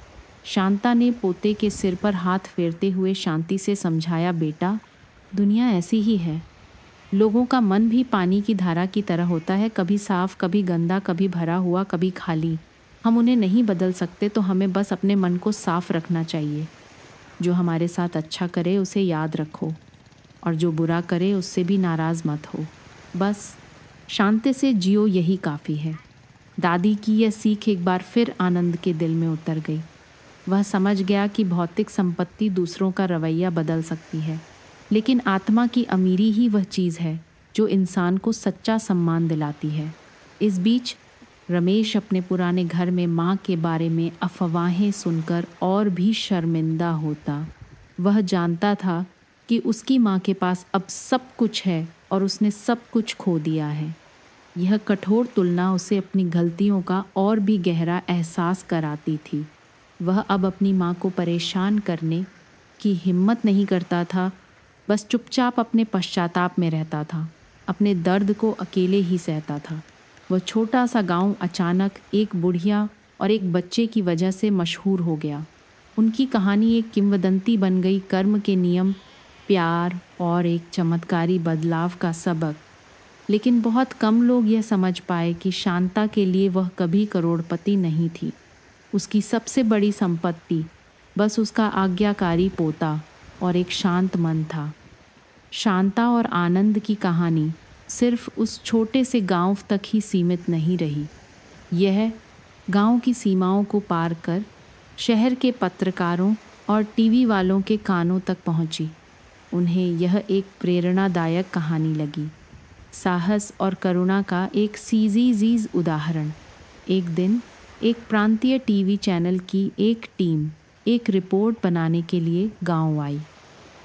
शांता ने पोते के सिर पर हाथ फेरते हुए शांति से समझाया, बेटा दुनिया ऐसी ही है। लोगों का मन भी पानी की धारा की तरह होता है, कभी साफ, कभी गंदा, कभी भरा हुआ, कभी खाली। हम उन्हें नहीं बदल सकते, तो हमें बस अपने मन को साफ रखना चाहिए। जो हमारे साथ अच्छा करे उसे याद रखो और जो बुरा करे उससे भी नाराज़ मत हो। बस शांति से जियो, यही काफ़ी है। दादी की यह सीख एक बार फिर आनंद के दिल में उतर गई। वह समझ गया कि भौतिक संपत्ति दूसरों का रवैया बदल सकती है, लेकिन आत्मा की अमीरी ही वह चीज़ है जो इंसान को सच्चा सम्मान दिलाती है। इस बीच रमेश अपने पुराने घर में माँ के बारे में अफवाहें सुनकर और भी शर्मिंदा होता। वह जानता था कि उसकी माँ के पास अब सब कुछ है और उसने सब कुछ खो दिया है। यह कठोर तुलना उसे अपनी गलतियों का और भी गहरा एहसास कराती थी। वह अब अपनी माँ को परेशान करने की हिम्मत नहीं करता था, बस चुपचाप अपने पश्चाताप में रहता था, अपने दर्द को अकेले ही सहता था। वह छोटा सा गांव अचानक एक बुढ़िया और एक बच्चे की वजह से मशहूर हो गया। उनकी कहानी एक किंवदंती बन गई, कर्म के नियम, प्यार और एक चमत्कारी बदलाव का सबक। लेकिन बहुत कम लोग यह समझ पाए कि शांता के लिए वह कभी करोड़पति नहीं थी। उसकी सबसे बड़ी संपत्ति बस उसका आज्ञाकारी पोता और एक शांत मन था। शांता और आनंद की कहानी सिर्फ उस छोटे से गांव तक ही सीमित नहीं रही। यह गांव की सीमाओं को पार कर शहर के पत्रकारों और टीवी वालों के कानों तक पहुंची। उन्हें यह एक प्रेरणादायक कहानी लगी, साहस और करुणा का एक सीजीजीज उदाहरण। एक दिन एक प्रांतीय टीवी चैनल की एक टीम एक रिपोर्ट बनाने के लिए गांव आई।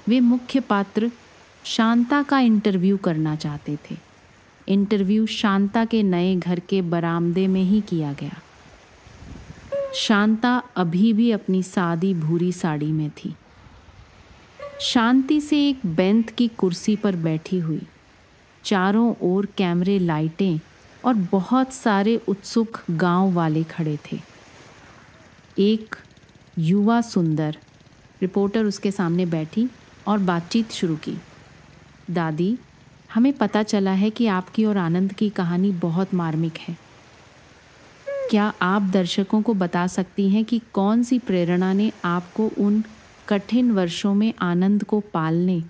वे मुख्य पात्र शांता का इंटरव्यू करना चाहते थे। इंटरव्यू शांता के नए घर के बरामदे में ही किया गया। शांता अभी भी अपनी सादी भूरी साड़ी में थी, शांति से एक बेंत की कुर्सी पर बैठी हुई। चारों ओर कैमरे, लाइटें और बहुत सारे उत्सुक गांव वाले खड़े थे। एक युवा सुंदर रिपोर्टर उसके सामने बैठी और बातचीत शुरू की। दादी, हमें पता चला है कि आपकी और आनंद की कहानी बहुत मार्मिक है। क्या आप दर्शकों को बता सकती हैं कि कौन सी प्रेरणा ने आपको उन कठिन वर्षों में आनंद को पालने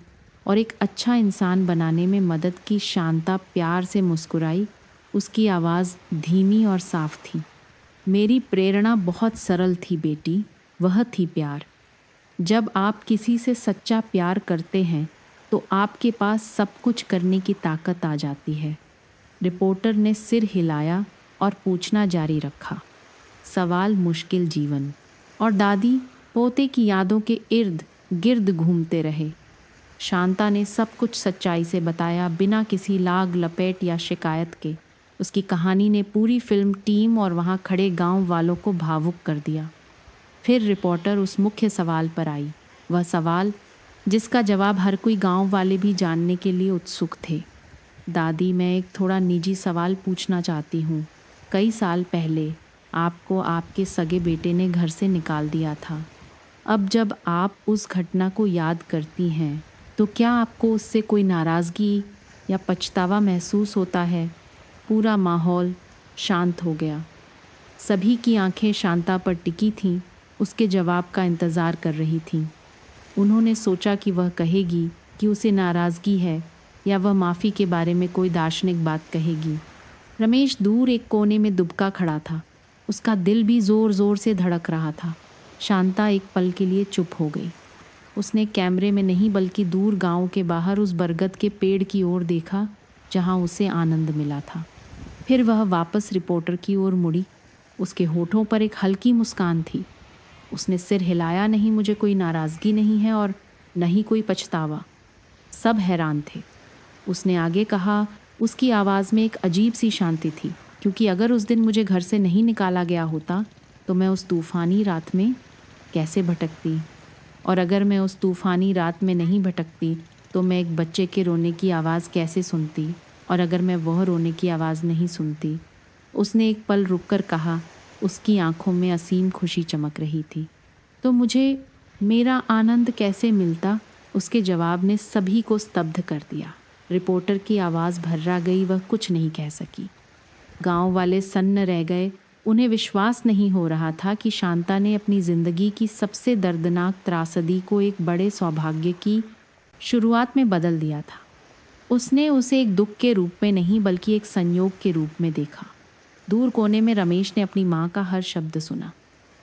और एक अच्छा इंसान बनाने में मदद की? शांता प्यार से मुस्कुराई। उसकी आवाज़ धीमी और साफ थी। मेरी प्रेरणा बहुत सरल थी बेटी, वह थी प्यार। जब आप किसी से सच्चा प्यार करते हैं तो आपके पास सब कुछ करने की ताकत आ जाती है। रिपोर्टर ने सिर हिलाया और पूछना जारी रखा। सवाल मुश्किल जीवन और दादी पोते की यादों के इर्द गिर्द घूमते रहे। शांता ने सब कुछ सच्चाई से बताया, बिना किसी लाग लपेट या शिकायत के। उसकी कहानी ने पूरी फिल्म टीम और वहाँ खड़े गांव वालों को भावुक कर दिया। फिर रिपोर्टर उस मुख्य सवाल पर आई, वह सवाल जिसका जवाब हर कोई गांव वाले भी जानने के लिए उत्सुक थे। दादी, मैं एक थोड़ा निजी सवाल पूछना चाहती हूँ। कई साल पहले आपको आपके सगे बेटे ने घर से निकाल दिया था। अब जब आप उस घटना को याद करती हैं तो क्या आपको उससे कोई नाराज़गी या पछतावा महसूस होता है? पूरा माहौल शांत हो गया। सभी की आंखें शांता पर टिकी थीं, उसके जवाब का इंतज़ार कर रही थीं। उन्होंने सोचा कि वह कहेगी कि उसे नाराज़गी है या वह माफ़ी के बारे में कोई दार्शनिक बात कहेगी। रमेश दूर एक कोने में दुबका खड़ा था। उसका दिल भी ज़ोर ज़ोर से धड़क रहा था। शांता एक पल के लिए चुप हो गई। उसने कैमरे में नहीं बल्कि दूर गांव के बाहर उस बरगद के पेड़ की ओर देखा जहां उसे आनंद मिला था। फिर वह वापस रिपोर्टर की ओर मुड़ी। उसके होठों पर एक हल्की मुस्कान थी। उसने सिर हिलाया, नहीं, मुझे कोई नाराज़गी नहीं है और न ही कोई पछतावा। सब हैरान थे। उसने आगे कहा, उसकी आवाज़ में एक अजीब सी शांति थी, क्योंकि अगर उस दिन मुझे घर से नहीं निकाला गया होता तो मैं उस तूफ़ानी रात में कैसे भटकती, और अगर मैं उस तूफ़ानी रात में नहीं भटकती तो मैं एक बच्चे के रोने की आवाज़ कैसे सुनती, और अगर मैं वह रोने की आवाज़ नहीं सुनती। उसने एक पल रुककर कहा, उसकी आंखों में असीम खुशी चमक रही थी। तो मुझे मेरा आनंद कैसे मिलता? उसके जवाब ने सभी को स्तब्ध कर दिया। रिपोर्टर की आवाज़ भर्रा गई, वह कुछ नहीं कह सकी। गांव वाले सन्न रह गए। उन्हें विश्वास नहीं हो रहा था कि शांता ने अपनी ज़िंदगी की सबसे दर्दनाक त्रासदी को एक बड़े सौभाग्य की शुरुआत में बदल दिया था। उसने उसे एक दुख के रूप में नहीं बल्कि एक संयोग के रूप में देखा। दूर कोने में रमेश ने अपनी माँ का हर शब्द सुना।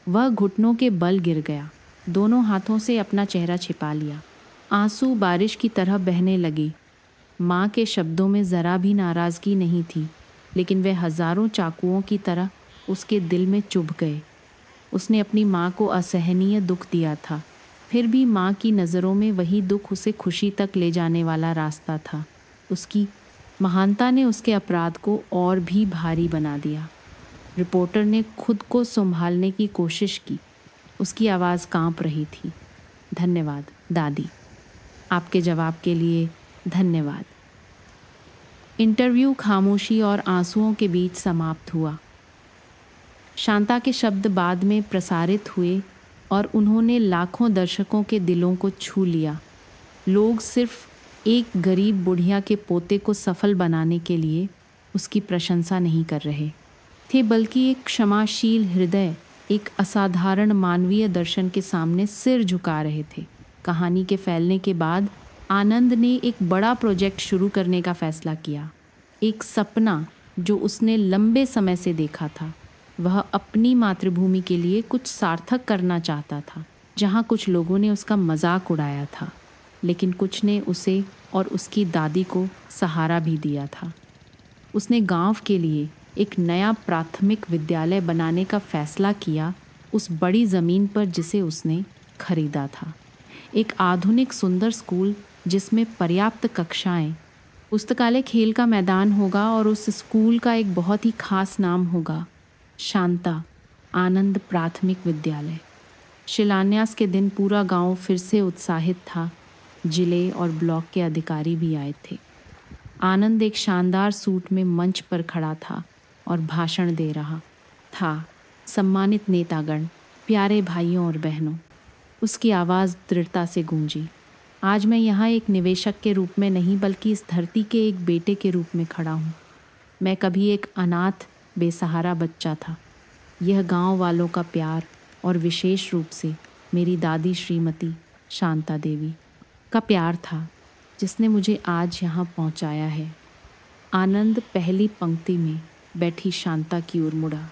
वह घुटनों के बल गिर गया, दोनों हाथों से अपना चेहरा छिपा लिया। आंसू बारिश की तरह बहने लगे। माँ के शब्दों में ज़रा भी नाराज़गी नहीं थी, लेकिन वे हज़ारों चाकुओं की तरह उसके दिल में चुभ गए। उसने अपनी माँ को असहनीय दुख दिया था, फिर भी माँ की नज़रों में वही दुख उसे खुशी तक ले जाने वाला रास्ता था। उसकी महानता ने उसके अपराध को और भी भारी बना दिया। रिपोर्टर ने खुद को संभालने की कोशिश की। उसकी आवाज़ कांप रही थी। धन्यवाद दादी, आपके जवाब के लिए धन्यवाद। इंटरव्यू खामोशी और आंसुओं के बीच समाप्त हुआ। शांता के शब्द बाद में प्रसारित हुए और उन्होंने लाखों दर्शकों के दिलों को छू लिया। लोग सिर्फ एक गरीब बुढ़िया के पोते को सफल बनाने के लिए उसकी प्रशंसा नहीं कर रहे थे, बल्कि एक क्षमाशील हृदय, एक असाधारण मानवीय दर्शन के सामने सिर झुका रहे थे। कहानी के फैलने के बाद आनंद ने एक बड़ा प्रोजेक्ट शुरू करने का फैसला किया। एक सपना जो उसने लंबे समय से देखा था। वह अपनी मातृभूमि के लिए कुछ सार्थक करना चाहता था, जहाँ कुछ लोगों ने उसका मजाक उड़ाया था, लेकिन कुछ ने उसे और उसकी दादी को सहारा भी दिया था। उसने गांव के लिए एक नया प्राथमिक विद्यालय बनाने का फैसला किया उस बड़ी ज़मीन पर जिसे उसने खरीदा था। एक आधुनिक सुंदर स्कूल जिसमें पर्याप्त कक्षाएं, पुस्तकालय, खेल का मैदान होगा और उस स्कूल का एक बहुत ही खास नाम होगा, शांता आनंद प्राथमिक विद्यालय। शिलान्यास के दिन पूरा गांव फिर से उत्साहित था। जिले और ब्लॉक के अधिकारी भी आए थे। आनंद एक शानदार सूट में मंच पर खड़ा था और भाषण दे रहा था। सम्मानित नेतागण, प्यारे भाइयों और बहनों, उसकी आवाज़ दृढ़ता से गूंजी। आज मैं यहाँ एक निवेशक के रूप में नहीं बल्कि इस धरती के एक बेटे के रूप में खड़ा हूँ। मैं कभी एक अनाथ बेसहारा बच्चा था। यह गांव वालों का प्यार और विशेष रूप से मेरी दादी श्रीमती शांता देवी का प्यार था जिसने मुझे आज यहाँ पहुँचाया है। आनंद पहली पंक्ति में बैठी शांता की ओर मुड़ा।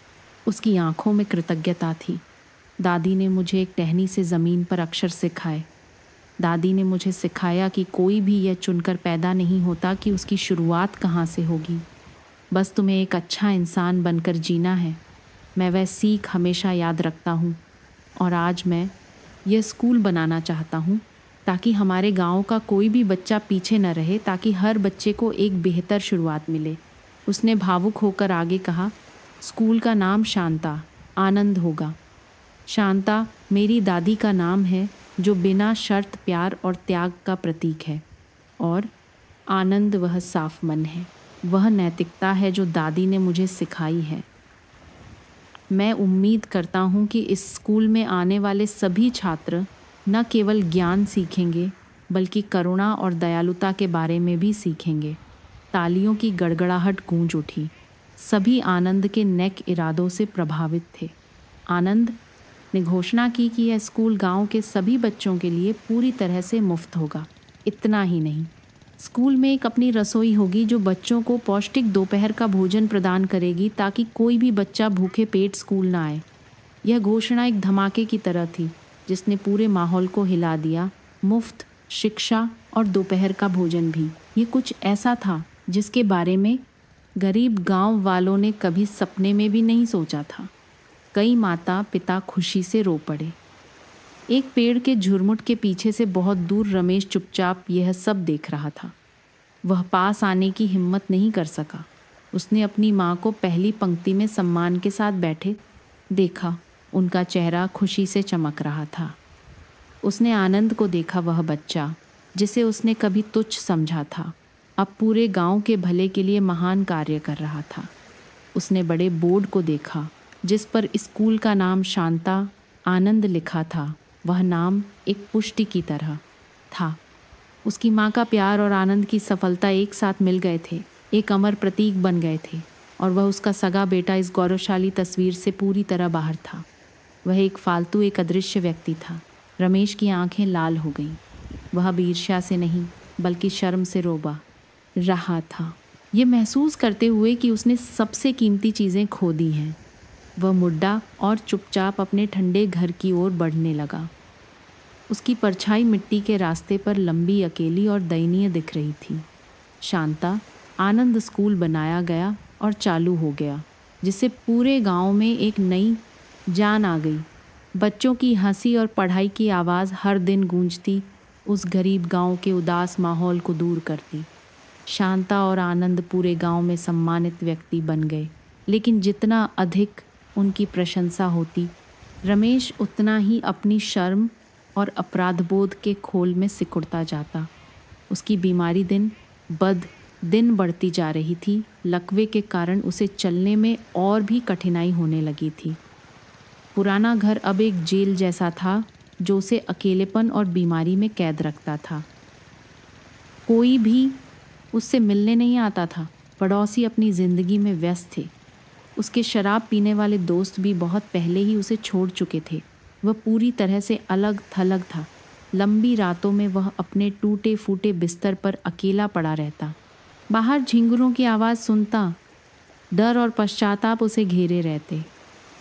उसकी आंखों में कृतज्ञता थी। दादी ने मुझे एक टहनी से ज़मीन पर अक्षर सिखाए। दादी ने मुझे सिखाया कि कोई भी यह चुनकर पैदा नहीं होता कि उसकी शुरुआत कहाँ से होगी। बस तुम्हें एक अच्छा इंसान बनकर जीना है। मैं वह सीख हमेशा याद रखता हूँ और आज मैं यह स्कूल बनाना चाहता हूँ ताकि हमारे गांव का कोई भी बच्चा पीछे न रहे, ताकि हर बच्चे को एक बेहतर शुरुआत मिले। उसने भावुक होकर आगे कहा, स्कूल का नाम शांता आनंद होगा। शांता मेरी दादी का नाम है जो बिना शर्त प्यार और त्याग का प्रतीक है, और आनंद वह साफ मन है, वह नैतिकता है जो दादी ने मुझे सिखाई है। मैं उम्मीद करता हूँ कि इस स्कूल में आने वाले सभी छात्र न केवल ज्ञान सीखेंगे बल्कि करुणा और दयालुता के बारे में भी सीखेंगे। तालियों की गड़गड़ाहट गूंज उठी। सभी आनंद के नेक इरादों से प्रभावित थे। आनंद ने घोषणा की कि यह स्कूल गांव के सभी बच्चों के लिए पूरी तरह से मुफ्त होगा। इतना ही नहीं, स्कूल में एक अपनी रसोई होगी जो बच्चों को पौष्टिक दोपहर का भोजन प्रदान करेगी ताकि कोई भी बच्चा भूखे पेट स्कूल ना आए। यह घोषणा एक धमाके की तरह थी जिसने पूरे माहौल को हिला दिया। मुफ्त शिक्षा और दोपहर का भोजन भी, ये कुछ ऐसा था जिसके बारे में गरीब गांव वालों ने कभी सपने में भी नहीं सोचा था। कई माता पिता खुशी से रो पड़े। एक पेड़ के झुरमुट के पीछे से बहुत दूर रमेश चुपचाप यह सब देख रहा था। वह पास आने की हिम्मत नहीं कर सका। उसने अपनी माँ को पहली पंक्ति में सम्मान के साथ बैठे देखा। उनका चेहरा खुशी से चमक रहा था। उसने आनंद को देखा, वह बच्चा जिसे उसने कभी तुच्छ समझा था अब पूरे गांव के भले के लिए महान कार्य कर रहा था। उसने बड़े बोर्ड को देखा जिस पर स्कूल का नाम शांता आनंद लिखा था। वह नाम एक पुष्टि की तरह था। उसकी माँ का प्यार और आनंद की सफलता एक साथ मिल गए थे, एक अमर प्रतीक बन गए थे, और वह उसका सगा बेटा इस गौरवशाली तस्वीर से पूरी तरह बाहर था। वह एक फालतू, एक अदृश्य व्यक्ति था। रमेश की आंखें लाल हो गईं। वह अब ईर्ष्या से नहीं बल्कि शर्म से रोबा रहा था, ये महसूस करते हुए कि उसने सबसे कीमती चीज़ें खो दी हैं। वह मुड्डा और चुपचाप अपने ठंडे घर की ओर बढ़ने लगा। उसकी परछाई मिट्टी के रास्ते पर लंबी, अकेली और दयनीय दिख रही थी। शांता आनंद स्कूल बनाया गया और चालू हो गया, जिससे पूरे गांव में एक नई जान आ गई। बच्चों की हंसी और पढ़ाई की आवाज़ हर दिन गूंजती उस गरीब गांव के उदास माहौल को दूर करती। शांता और आनंद पूरे गांव में सम्मानित व्यक्ति बन गए, लेकिन जितना अधिक उनकी प्रशंसा होती, रमेश उतना ही अपनी शर्म और अपराधबोध के खोल में सिकुड़ता जाता। उसकी बीमारी दिन दिन बढ़ती जा रही थी। लकवे के कारण उसे चलने में और भी कठिनाई होने लगी थी। पुराना घर अब एक जेल जैसा था जो उसे अकेलेपन और बीमारी में कैद रखता था। कोई भी उससे मिलने नहीं आता था। पड़ोसी अपनी ज़िंदगी में व्यस्त थे। उसके शराब पीने वाले दोस्त भी बहुत पहले ही उसे छोड़ चुके थे। वह पूरी तरह से अलग थलग था। लंबी रातों में वह अपने टूटे फूटे बिस्तर पर अकेला पड़ा रहता। बाहर झिंगुरों की आवाज़ सुनता, डर और पश्चाताप उसे घेरे रहते।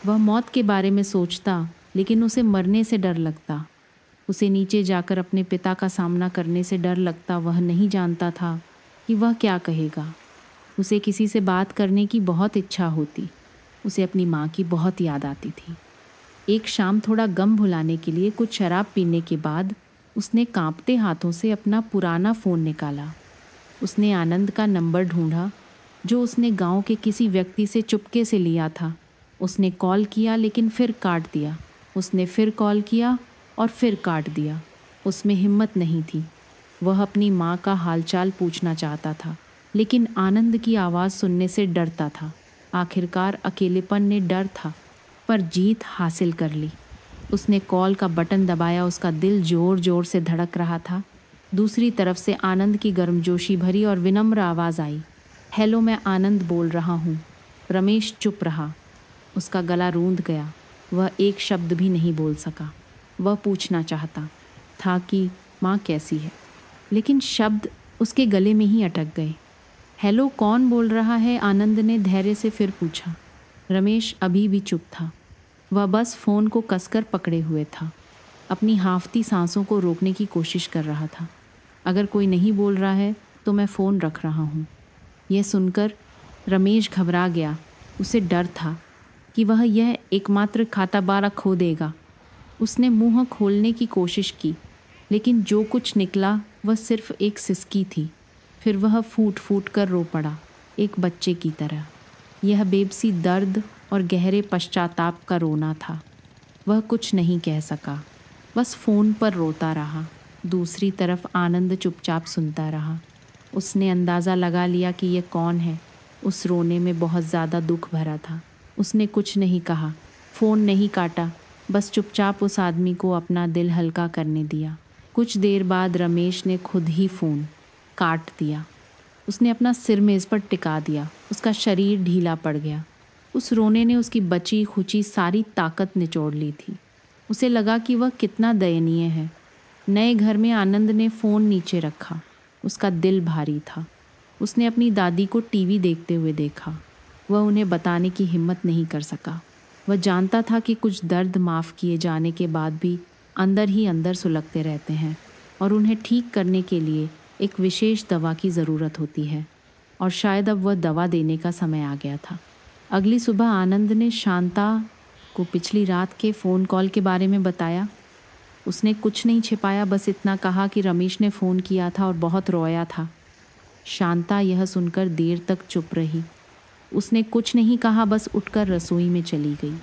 वह मौत के बारे में सोचता, लेकिन उसे मरने से डर लगता। उसे नीचे जाकर अपने पिता का सामना करने से डर लगता। वह नहीं जानता था कि वह क्या कहेगा। उसे किसी से बात करने की बहुत इच्छा होती। उसे अपनी माँ की बहुत याद आती थी। एक शाम थोड़ा गम भुलाने के लिए कुछ शराब पीने के बाद उसने कांपते हाथों से अपना पुराना फ़ोन निकाला। उसने आनंद का नंबर ढूंढा, जो उसने गांव के किसी व्यक्ति से चुपके से लिया था। उसने कॉल किया, लेकिन फिर काट दिया। उसने फिर कॉल किया और फिर काट दिया। उसमें हिम्मत नहीं थी। वह अपनी माँ का हालचाल पूछना चाहता था, लेकिन आनंद की आवाज़ सुनने से डरता था। आखिरकार अकेलेपन ने डर था पर जीत हासिल कर ली। उसने कॉल का बटन दबाया। उसका दिल जोर जोर से धड़क रहा था। दूसरी तरफ से आनंद की गर्मजोशी भरी और विनम्र आवाज़ आई, हेलो, मैं आनंद बोल रहा हूँ। रमेश चुप रहा। उसका गला रूंध गया। वह एक शब्द भी नहीं बोल सका। वह पूछना चाहता था कि माँ कैसी है, लेकिन शब्द उसके गले में ही अटक गए। हेलो, कौन बोल रहा है? आनंद ने धैर्य से फिर पूछा। रमेश अभी भी चुप था। वह बस फ़ोन को कसकर पकड़े हुए था। अपनी हांफती सांसों को रोकने की कोशिश कर रहा था। अगर कोई नहीं बोल रहा है तो मैं फ़ोन रख रहा हूँ। यह सुनकर रमेश घबरा गया। उसे डर था कि वह यह एकमात्र खाता खो देगा। उसने मुंह खोलने की कोशिश की, लेकिन जो कुछ निकला वह सिर्फ एक सिसकी थी। फिर वह फूट फूट कर रो पड़ा, एक बच्चे की तरह। यह बेबसी दर्द और गहरे पश्चाताप का रोना था। वह कुछ नहीं कह सका, बस फ़ोन पर रोता रहा। दूसरी तरफ आनंद चुपचाप सुनता रहा। उसने अंदाज़ा लगा लिया कि यह कौन है। उस रोने में बहुत ज़्यादा दुख भरा था। उसने कुछ नहीं कहा, फ़ोन नहीं काटा, बस चुपचाप उस आदमी को अपना दिल हल्का करने दिया। कुछ देर बाद रमेश ने खुद ही फ़ोन काट दिया। उसने अपना सिर मेज़ पर टिका दिया। उसका शरीर ढीला पड़ गया। उस रोने ने उसकी बची खुची सारी ताकत निचोड़ ली थी। उसे लगा कि वह कितना दयनीय है। नए घर में आनंद ने फ़ोन नीचे रखा। उसका दिल भारी था। उसने अपनी दादी को टीवी देखते हुए देखा। वह उन्हें बताने की हिम्मत नहीं कर सका। वह जानता था कि कुछ दर्द माफ़ किए जाने के बाद भी अंदर ही अंदर सुलगते रहते हैं और उन्हें ठीक करने के लिए एक विशेष दवा की ज़रूरत होती है, और शायद अब वह दवा देने का समय आ गया था। अगली सुबह आनंद ने शांता को पिछली रात के फ़ोन कॉल के बारे में बताया। उसने कुछ नहीं छिपाया, बस इतना कहा कि रमेश ने फ़ोन किया था और बहुत रोया था। शांता यह सुनकर देर तक चुप रही। उसने कुछ नहीं कहा, बस उठकर रसोई में चली गई।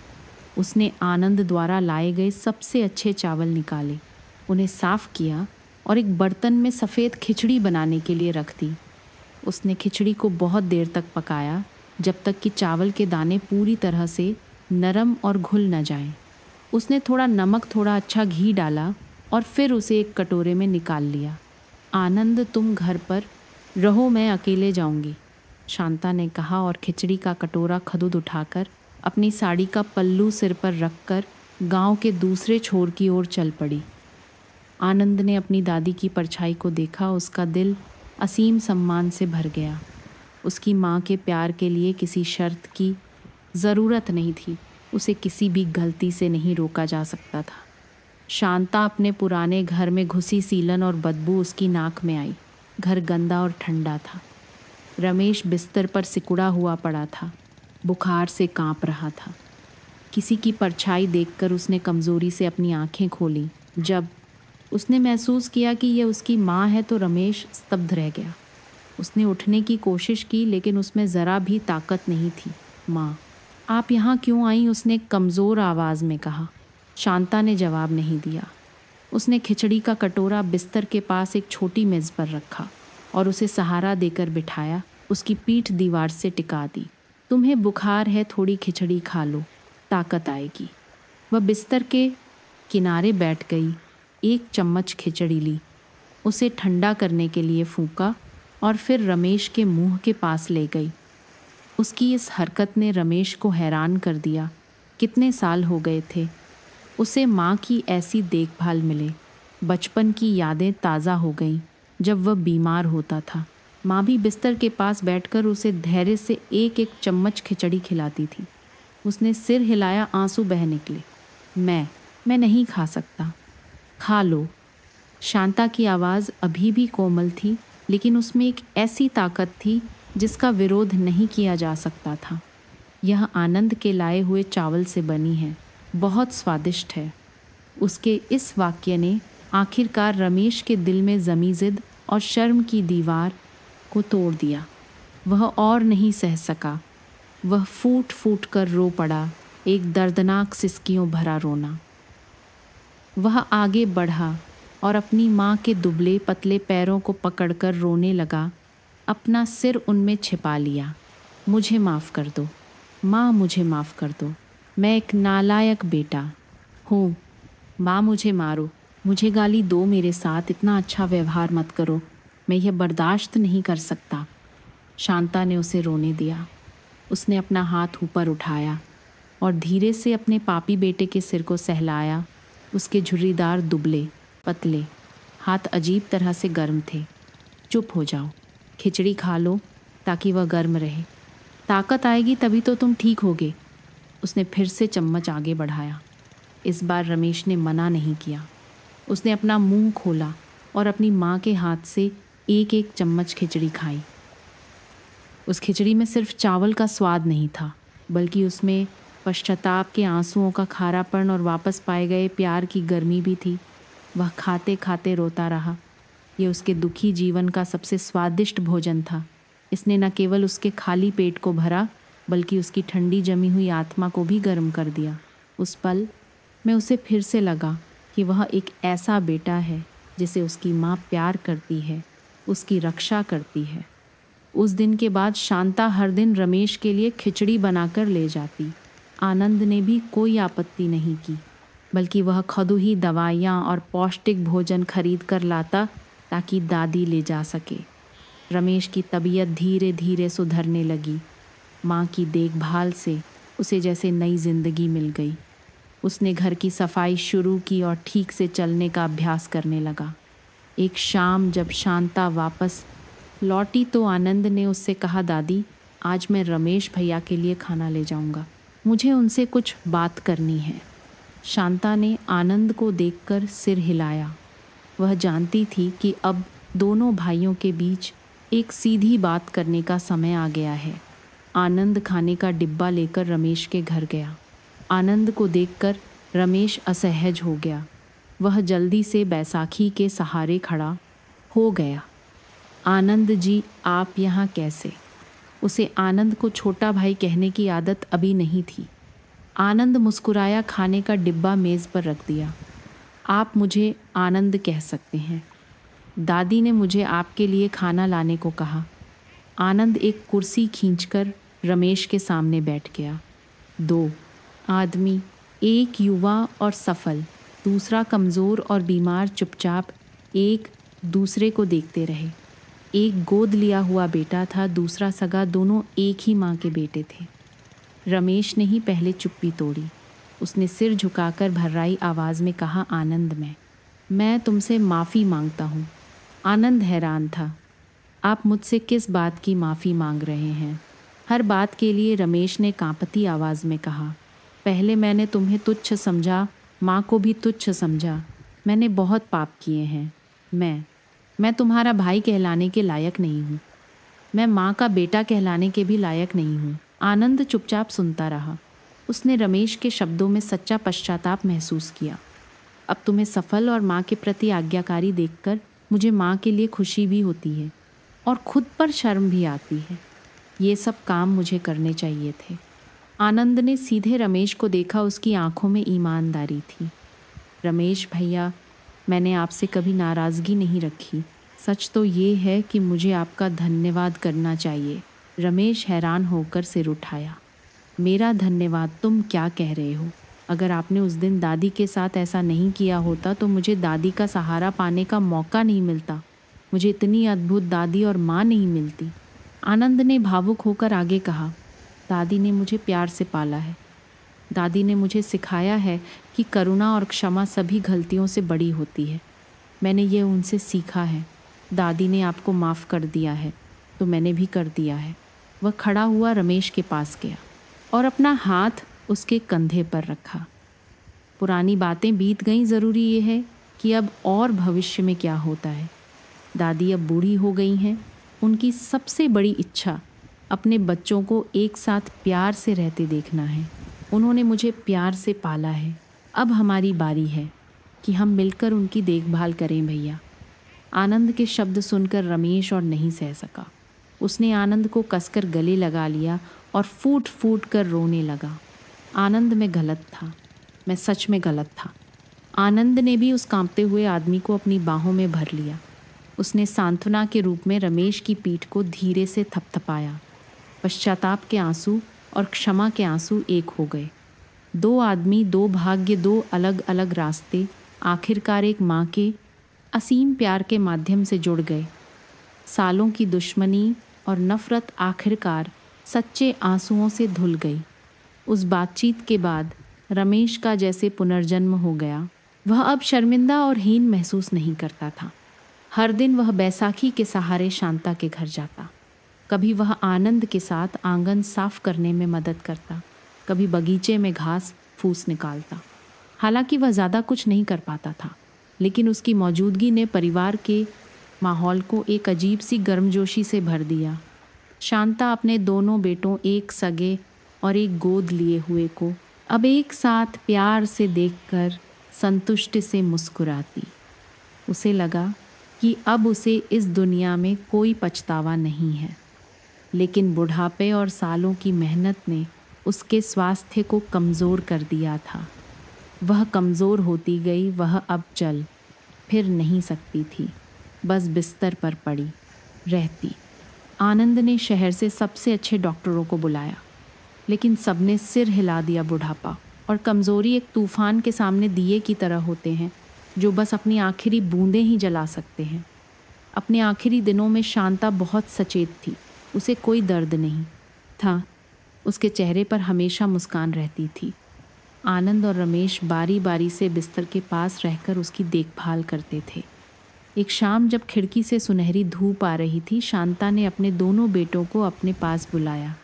उसने आनंद द्वारा लाए गए सबसे अच्छे चावल निकाले, उन्हें साफ़ किया और एक बर्तन में सफ़ेद खिचड़ी बनाने के लिए रख दी। उसने खिचड़ी को बहुत देर तक पकाया, जब तक कि चावल के दाने पूरी तरह से नरम और घुल न जाएं। उसने थोड़ा नमक, थोड़ा अच्छा घी डाला और फिर उसे एक कटोरे में निकाल लिया। आनंद, तुम घर पर रहो, मैं अकेले जाऊंगी, शांता ने कहा और खिचड़ी का कटोरा खदुद उठाकर अपनी साड़ी का पल्लू सिर पर रखकर गांव के दूसरे छोर की ओर चल पड़ी। आनंद ने अपनी दादी की परछाई को देखा। उसका दिल असीम सम्मान से भर गया। उसकी माँ के प्यार के लिए किसी शर्त की ज़रूरत नहीं थी। उसे किसी भी गलती से नहीं रोका जा सकता था। शांता अपने पुराने घर में घुसी, सीलन और बदबू उसकी नाक में आई। घर गंदा और ठंडा था। रमेश बिस्तर पर सिकुड़ा हुआ पड़ा था, बुखार से कांप रहा था। किसी की परछाई देखकर उसने कमज़ोरी से अपनी आंखें खोली। जब उसने महसूस किया कि यह उसकी माँ है तो रमेश स्तब्ध रह गया। उसने उठने की कोशिश की, लेकिन उसमें ज़रा भी ताकत नहीं थी। माँ, आप यहाँ क्यों आई? उसने कमज़ोर आवाज़ में कहा। शांता ने जवाब नहीं दिया। उसने खिचड़ी का कटोरा बिस्तर के पास एक छोटी मेज़ पर रखा और उसे सहारा देकर बिठाया। उसकी पीठ दीवार से टिका दी। तुम्हें बुखार है, थोड़ी खिचड़ी खा लो, ताकत आएगी। वह बिस्तर के किनारे बैठ गई, एक चम्मच खिचड़ी ली, उसे ठंडा करने के लिए फूंका और फिर रमेश के मुंह के पास ले गई। उसकी इस हरकत ने रमेश को हैरान कर दिया। कितने साल हो गए थे उसे माँ की ऐसी देखभाल मिले। बचपन की यादें ताज़ा हो गईं जब वह बीमार होता था। माँ भी बिस्तर के पास बैठकर उसे धैर्य से एक एक चम्मच खिचड़ी खिलाती थी। उसने सिर हिलाया, आंसू बह निकले। मैं नहीं खा सकता। खा लो। शांता की आवाज़ अभी भी कोमल थी, लेकिन उसमें एक ऐसी ताकत थी जिसका विरोध नहीं किया जा सकता था। यह आनंद के लाए हुए चावल से बनी है, बहुत स्वादिष्ट है। उसके इस वाक्य ने आखिरकार रमेश के दिल में जमी जिद और शर्म की दीवार को तोड़ दिया। वह और नहीं सह सका। वह फूट फूट कर रो पड़ा, एक दर्दनाक सिसकियों भरा रोना। वह आगे बढ़ा और अपनी माँ के दुबले पतले पैरों को पकड़कर रोने लगा, अपना सिर उनमें छिपा लिया। मुझे माफ़ कर दो माँ, मुझे माफ़ कर दो। मैं एक नालायक बेटा हूँ। माँ, मुझे मारो, मुझे गाली दो, मेरे साथ इतना अच्छा व्यवहार मत करो। मैं यह बर्दाश्त नहीं कर सकता। शांता ने उसे रोने दिया। उसने अपना हाथ ऊपर उठाया और धीरे से अपने पापी बेटे के सिर को सहलाया। उसके झुर्रीदार दुबले पतले हाथ अजीब तरह से गर्म थे। चुप हो जाओ, खिचड़ी खा लो ताकि वह गर्म रहे। ताकत आएगी तभी तो तुम ठीक होगे। उसने फिर से चम्मच आगे बढ़ाया। इस बार रमेश ने मना नहीं किया। उसने अपना मुंह खोला और अपनी माँ के हाथ से एक एक चम्मच खिचड़ी खाई। उस खिचड़ी में सिर्फ चावल का स्वाद नहीं था, बल्कि उसमें पश्चाताप के आंसुओं का खारापन और वापस पाए गए प्यार की गर्मी भी थी। वह खाते खाते रोता रहा। ये उसके दुखी जीवन का सबसे स्वादिष्ट भोजन था। इसने न केवल उसके खाली पेट को भरा, बल्कि उसकी ठंडी जमी हुई आत्मा को भी गर्म कर दिया। उस पल में उसे फिर से लगा कि वह एक ऐसा बेटा है जिसे उसकी माँ प्यार करती है, उसकी रक्षा करती है। उस दिन के बाद शांता हर दिन रमेश के लिए खिचड़ी बनाकर ले जाती। आनंद ने भी कोई आपत्ति नहीं की, बल्कि वह खुद ही दवाइयाँ और पौष्टिक भोजन खरीद कर लाता ताकि दादी ले जा सके। रमेश की तबीयत धीरे धीरे सुधरने लगी। माँ की देखभाल से उसे जैसे नई जिंदगी मिल गई। उसने घर की सफाई शुरू की और ठीक से चलने का अभ्यास करने लगा। एक शाम जब शांता वापस लौटी तो आनंद ने उससे कहा, दादी, आज मैं रमेश भैया के लिए खाना ले जाऊंगा। मुझे उनसे कुछ बात करनी है। शांता ने आनंद को देखकर सिर हिलाया। वह जानती थी कि अब दोनों भाइयों के बीच एक सीधी बात करने का समय आ गया है। आनंद खाने का डिब्बा लेकर रमेश के घर गया। आनंद को देखकर रमेश असहज हो गया। वह जल्दी से बैसाखी के सहारे खड़ा हो गया। आनंद जी, आप यहाँ कैसे? उसे आनंद को छोटा भाई कहने की आदत अभी नहीं थी। आनंद मुस्कुराया, खाने का डिब्बा मेज़ पर रख दिया। आप मुझे आनंद कह सकते हैं। दादी ने मुझे आपके लिए खाना लाने को कहा। आनंद एक कुर्सी खींचकर रमेश के सामने बैठ गया। दो आदमी, एक युवा और सफल, दूसरा कमज़ोर और बीमार, चुपचाप एक दूसरे को देखते रहे। एक गोद लिया हुआ बेटा था, दूसरा सगा, दोनों एक ही माँ के बेटे थे। रमेश ने ही पहले चुप्पी तोड़ी। उसने सिर झुकाकर भर्राई आवाज़ में कहा, आनंद, मैं तुमसे माफ़ी मांगता हूँ। आनंद हैरान था। आप मुझसे किस बात की माफ़ी मांग रहे हैं? हर बात के लिए रमेश ने कांपती आवाज़ में कहा। पहले मैंने तुम्हें तुच्छ समझा, माँ को भी तुच्छ समझा। मैंने बहुत पाप किए हैं। मैं तुम्हारा भाई कहलाने के लायक नहीं हूँ। मैं माँ का बेटा कहलाने के भी लायक नहीं हूँ। आनंद चुपचाप सुनता रहा। उसने रमेश के शब्दों में सच्चा पश्चाताप महसूस किया। अब तुम्हें सफल और माँ के प्रति आज्ञाकारी देखकर मुझे माँ के लिए खुशी भी होती है और खुद पर शर्म भी आती है। ये सब काम मुझे करने चाहिए थे। आनंद ने सीधे रमेश को देखा। उसकी आंखों में ईमानदारी थी। रमेश भैया, मैंने आपसे कभी नाराज़गी नहीं रखी। सच तो ये है कि मुझे आपका धन्यवाद करना चाहिए। रमेश हैरान होकर सिर उठाया। मेरा धन्यवाद? तुम क्या कह रहे हो? अगर आपने उस दिन दादी के साथ ऐसा नहीं किया होता तो मुझे दादी का सहारा पाने का मौका नहीं मिलता। मुझे इतनी अद्भुत दादी और माँ नहीं मिलती। आनंद ने भावुक होकर आगे कहा, दादी ने मुझे प्यार से पाला है। दादी ने मुझे सिखाया है कि करुणा और क्षमा सभी गलतियों से बड़ी होती है। मैंने ये उनसे सीखा है। दादी ने आपको माफ़ कर दिया है तो मैंने भी कर दिया है। वह खड़ा हुआ रमेश के पास गया और अपना हाथ उसके कंधे पर रखा। पुरानी बातें बीत गईं, ज़रूरी ये है कि अब और भविष्य में क्या होता है। दादी अब बूढ़ी हो गई हैं। उनकी सबसे बड़ी इच्छा अपने बच्चों को एक साथ प्यार से रहते देखना है। उन्होंने मुझे प्यार से पाला है। अब हमारी बारी है कि हम मिलकर उनकी देखभाल करें भैया। आनंद के शब्द सुनकर रमेश और नहीं सह सका। उसने आनंद को कसकर गले लगा लिया और फूट फूट कर रोने लगा। आनंद में गलत था, मैं सच में गलत था। आनंद ने भी उस कांपते हुए आदमी को अपनी बाहों में भर लिया। उसने सांत्वना के रूप में रमेश की पीठ को धीरे से थपथपाया। पश्चाताप के आंसू और क्षमा के आंसू एक हो गए। दो आदमी, दो भाग्य, दो अलग अलग रास्ते आखिरकार एक माँ के असीम प्यार के माध्यम से जुड़ गए। सालों की दुश्मनी और नफरत आखिरकार सच्चे आंसुओं से धुल गई। उस बातचीत के बाद रमेश का जैसे पुनर्जन्म हो गया। वह अब शर्मिंदा और हीन महसूस नहीं करता था। हर दिन वह बैसाखी के सहारे शांता के घर जाता। कभी वह आनंद के साथ आंगन साफ करने में मदद करता, कभी बगीचे में घास फूस निकालता। हालांकि वह ज़्यादा कुछ नहीं कर पाता था, लेकिन उसकी मौजूदगी ने परिवार के माहौल को एक अजीब सी गर्मजोशी से भर दिया। शांता अपने दोनों बेटों, एक सगे और एक गोद लिए हुए को अब एक साथ प्यार से देखकर संतुष्टि से मुस्कुराती। उसे लगा कि अब उसे इस दुनिया में कोई पछतावा नहीं है। लेकिन बुढ़ापे और सालों की मेहनत ने उसके स्वास्थ्य को कमज़ोर कर दिया था। वह कमज़ोर होती गई। वह अब चल फिर नहीं सकती थी, बस बिस्तर पर पड़ी रहती। आनंद ने शहर से सबसे अच्छे डॉक्टरों को बुलाया, लेकिन सबने सिर हिला दिया। बुढ़ापा और कमज़ोरी एक तूफ़ान के सामने दिए की तरह होते हैं, जो बस अपनी आखिरी बूंदें ही जला सकते हैं। अपने आखिरी दिनों में शांता बहुत सचेत थी। उसे कोई दर्द नहीं था। उसके चेहरे पर हमेशा मुस्कान रहती थी। आनंद और रमेश बारी बारी से बिस्तर के पास रहकर उसकी देखभाल करते थे। एक शाम जब खिड़की से सुनहरी धूप आ रही थी, शांता ने अपने दोनों बेटों को अपने पास बुलाया।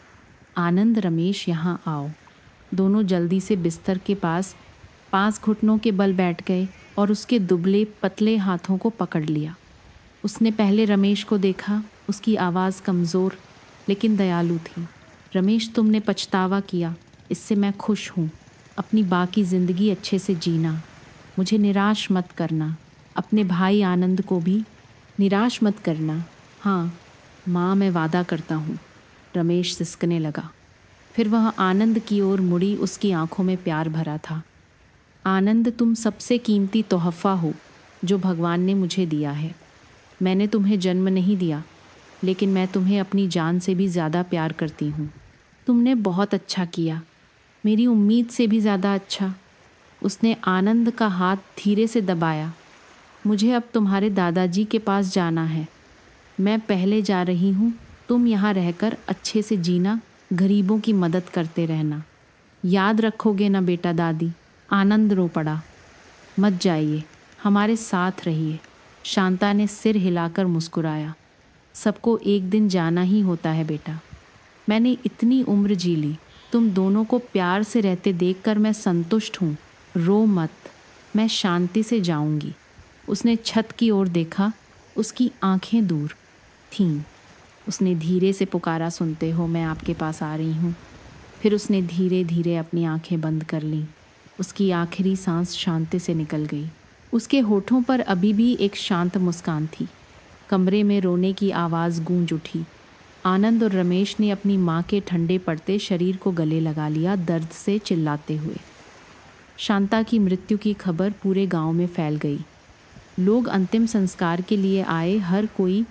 आनंद, रमेश, यहाँ आओ। दोनों जल्दी से बिस्तर के पास 5 घुटनों के बल बैठ गए और उसके दुबले पतले हाथों को पकड़ लिया। उसने पहले रमेश को देखा। उसकी आवाज़ कमज़ोर लेकिन दयालु थी। रमेश, तुमने पछतावा किया, इससे मैं खुश हूँ। अपनी बाकी ज़िंदगी अच्छे से जीना। मुझे निराश मत करना। अपने भाई आनंद को भी निराश मत करना। हाँ माँ, मैं वादा करता हूँ। रमेश सिसकने लगा। फिर वह आनंद की ओर मुड़ी। उसकी आंखों में प्यार भरा था। आनंद, तुम सबसे कीमती तोहफ़ा हो जो भगवान ने मुझे दिया है। मैंने तुम्हें जन्म नहीं दिया, लेकिन मैं तुम्हें अपनी जान से भी ज़्यादा प्यार करती हूँ। तुमने बहुत अच्छा किया, मेरी उम्मीद से भी ज़्यादा अच्छा। उसने आनंद का हाथ धीरे से दबाया। मुझे अब तुम्हारे दादाजी के पास जाना है। मैं पहले जा रही हूँ। तुम यहाँ रहकर अच्छे से जीना, गरीबों की मदद करते रहना। याद रखोगे ना बेटा? दादी। आनंद रो पड़ा। मत जाइए, हमारे साथ रहिए। शांता ने सिर हिलाकर मुस्कुराया। सबको एक दिन जाना ही होता है बेटा। मैंने इतनी उम्र जी ली। तुम दोनों को प्यार से रहते देखकर मैं संतुष्ट हूँ। रो मत, मैं शांति से जाऊंगी। उसने छत की ओर देखा। उसकी आंखें दूर थीं। उसने धीरे से पुकारा, सुनते हो, मैं आपके पास आ रही हूँ। फिर उसने धीरे धीरे अपनी आंखें बंद कर लीं। उसकी आखिरी सांस शांति से निकल गई। उसके होठों पर अभी भी एक शांत मुस्कान थी। कमरे में रोने की आवाज़ गूंज उठी। आनंद और रमेश ने अपनी माँ के ठंडे पड़ते शरीर को गले लगा लिया, दर्द से चिल्लाते हुए। शांता की मृत्यु की खबर पूरे गांव में फैल गई। लोग अंतिम संस्कार के लिए आए, हर कोई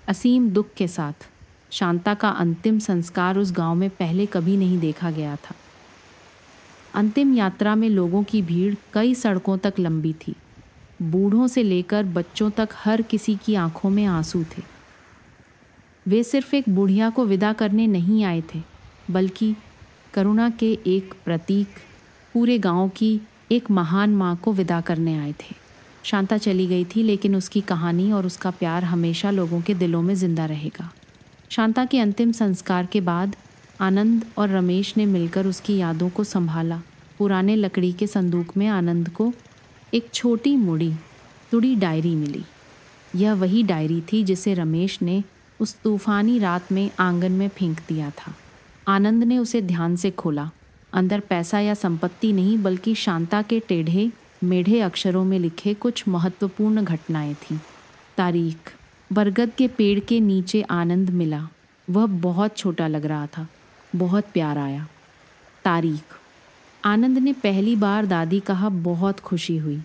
असीम दुख के साथ। शांता का अंतिम संस्कार उस गांव में पहले कभी नहीं देखा गया था। अंतिम यात्रा में लोगों की भीड़ कई सड़कों तक लंबी थी। बूढ़ों से लेकर बच्चों तक हर किसी की आंखों में आंसू थे। वे सिर्फ एक बुढ़िया को विदा करने नहीं आए थे, बल्कि करुणा के एक प्रतीक, पूरे गांव की एक महान माँ को विदा करने आए थे। शांता चली गई थी, लेकिन उसकी कहानी और उसका प्यार हमेशा लोगों के दिलों में जिंदा रहेगा। शांता के अंतिम संस्कार के बाद आनंद और रमेश ने मिलकर उसकी यादों को संभाला। पुराने लकड़ी के संदूक में आनंद को एक छोटी मुड़ी तुड़ी डायरी मिली। यह वही डायरी थी जिसे रमेश ने उस तूफानी रात में आंगन में फेंक दिया था। आनंद ने उसे ध्यान से खोला। अंदर पैसा या संपत्ति नहीं, बल्कि शांता के टेढ़े मेढ़े अक्षरों में लिखे कुछ महत्वपूर्ण घटनाएं थीं। तारीख: बरगद के पेड़ के नीचे आनंद मिला। वह बहुत छोटा लग रहा था, बहुत प्यार आया। तारीख: आनंद ने पहली बार दादी कहा, बहुत खुशी हुई।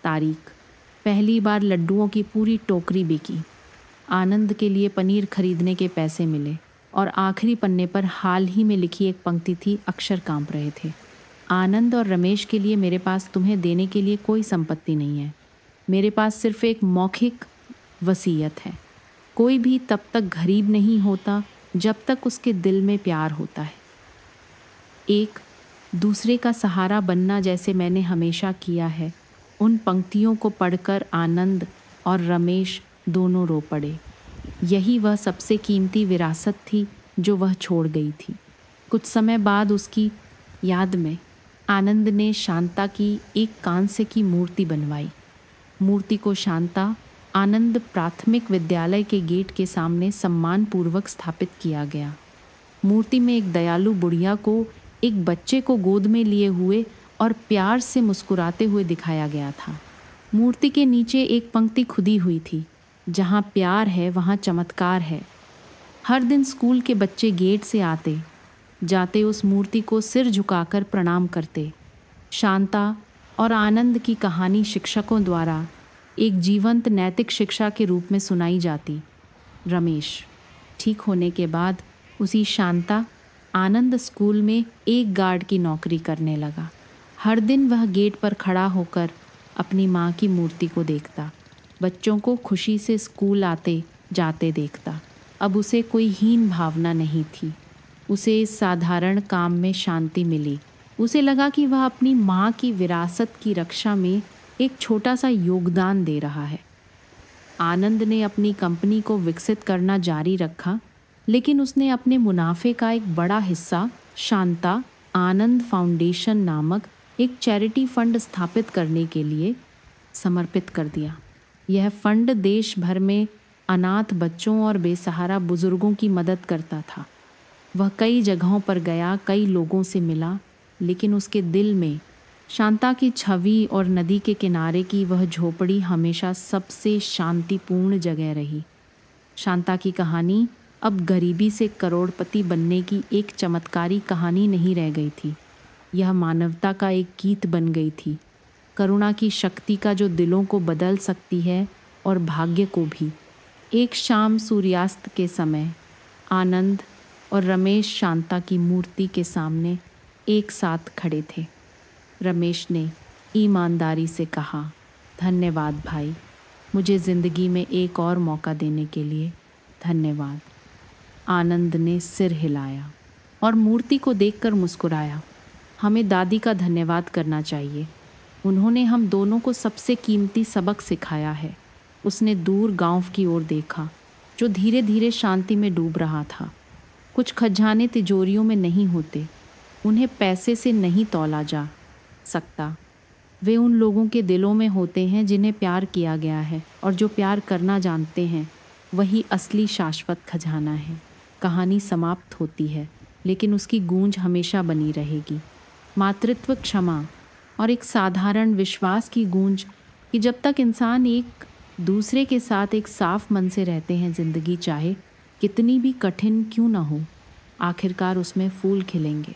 तारीख: पहली बार लड्डुओं की पूरी टोकरी बिकी। आनंद के लिए पनीर खरीदने के पैसे मिले। और आखिरी पन्ने पर हाल ही में लिखी एक पंक्ति थी, अक्षर कांप रहे थे। आनंद और रमेश के लिए मेरे पास तुम्हें देने के लिए कोई संपत्ति नहीं है। मेरे पास सिर्फ एक मौखिक वसीयत है। कोई भी तब तक गरीब नहीं होता जब तक उसके दिल में प्यार होता है। एक दूसरे का सहारा बनना जैसे मैंने हमेशा किया है। उन पंक्तियों को पढ़कर आनंद और रमेश दोनों रो पड़े। यही वह सबसे कीमती विरासत थी जो वह छोड़ गई थी। कुछ समय बाद उसकी याद में आनंद ने शांता की एक कांस्य की मूर्ति बनवाई। मूर्ति को शांता आनंद प्राथमिक विद्यालय के गेट के सामने सम्मानपूर्वक स्थापित किया गया। मूर्ति में एक दयालु बुढ़िया को एक बच्चे को गोद में लिए हुए और प्यार से मुस्कुराते हुए दिखाया गया था। मूर्ति के नीचे एक पंक्ति खुदी हुई थी, जहाँ प्यार है वहाँ चमत्कार है। हर दिन स्कूल के बच्चे गेट से आते जाते उस मूर्ति को सिर झुकाकर प्रणाम करते। शांता और आनंद की कहानी शिक्षकों द्वारा एक जीवंत नैतिक शिक्षा के रूप में सुनाई जाती। रमेश ठीक होने के बाद उसी शांता आनंद स्कूल में एक गार्ड की नौकरी करने लगा। हर दिन वह गेट पर खड़ा होकर अपनी माँ की मूर्ति को देखता, बच्चों को खुशी से स्कूल आते जाते देखता। अब उसे कोई हीन भावना नहीं थी। उसे इस साधारण काम में शांति मिली। उसे लगा कि वह अपनी माँ की विरासत की रक्षा में एक छोटा सा योगदान दे रहा है। आनंद ने अपनी कंपनी को विकसित करना जारी रखा, लेकिन उसने अपने मुनाफे का एक बड़ा हिस्सा शांता आनंद फाउंडेशन नामक एक चैरिटी फंड स्थापित करने के लिए समर्पित कर दिया। यह फंड देश भर में अनाथ बच्चों और बेसहारा बुजुर्गों की मदद करता था। वह कई जगहों पर गया, कई लोगों से मिला, लेकिन उसके दिल में शांता की छवि और नदी के किनारे की वह झोपड़ी हमेशा सबसे शांतिपूर्ण जगह रही। शांता की कहानी अब गरीबी से करोड़पति बनने की एक चमत्कारी कहानी नहीं रह गई थी। यह मानवता का एक गीत बन गई थी, करुणा की शक्ति का जो दिलों को बदल सकती है और भाग्य को भी। एक शाम सूर्यास्त के समय आनंद और रमेश शांता की मूर्ति के सामने एक साथ खड़े थे। रमेश ने ईमानदारी से कहा, धन्यवाद भाई, मुझे ज़िंदगी में एक और मौका देने के लिए धन्यवाद। आनंद ने सिर हिलाया और मूर्ति को देखकर मुस्कुराया। हमें दादी का धन्यवाद करना चाहिए। उन्होंने हम दोनों को सबसे कीमती सबक सिखाया है। उसने दूर गांव की ओर देखा, जो धीरे धीरे शांति में डूब रहा था। कुछ खजाने तिजोरियों में नहीं होते, उन्हें पैसे से नहीं तौला जा सकता। वे उन लोगों के दिलों में होते हैं जिन्हें प्यार किया गया है, और जो प्यार करना जानते हैं वही असली शाश्वत खजाना है। कहानी समाप्त होती है, लेकिन उसकी गूंज हमेशा बनी रहेगी। मातृत्व, क्षमा और एक साधारण विश्वास की गूंज कि जब तक इंसान एक दूसरे के साथ एक साफ मन से रहते हैं, जिंदगी चाहे कितनी भी कठिन क्यों ना हो, आखिरकार उसमें फूल खिलेंगे।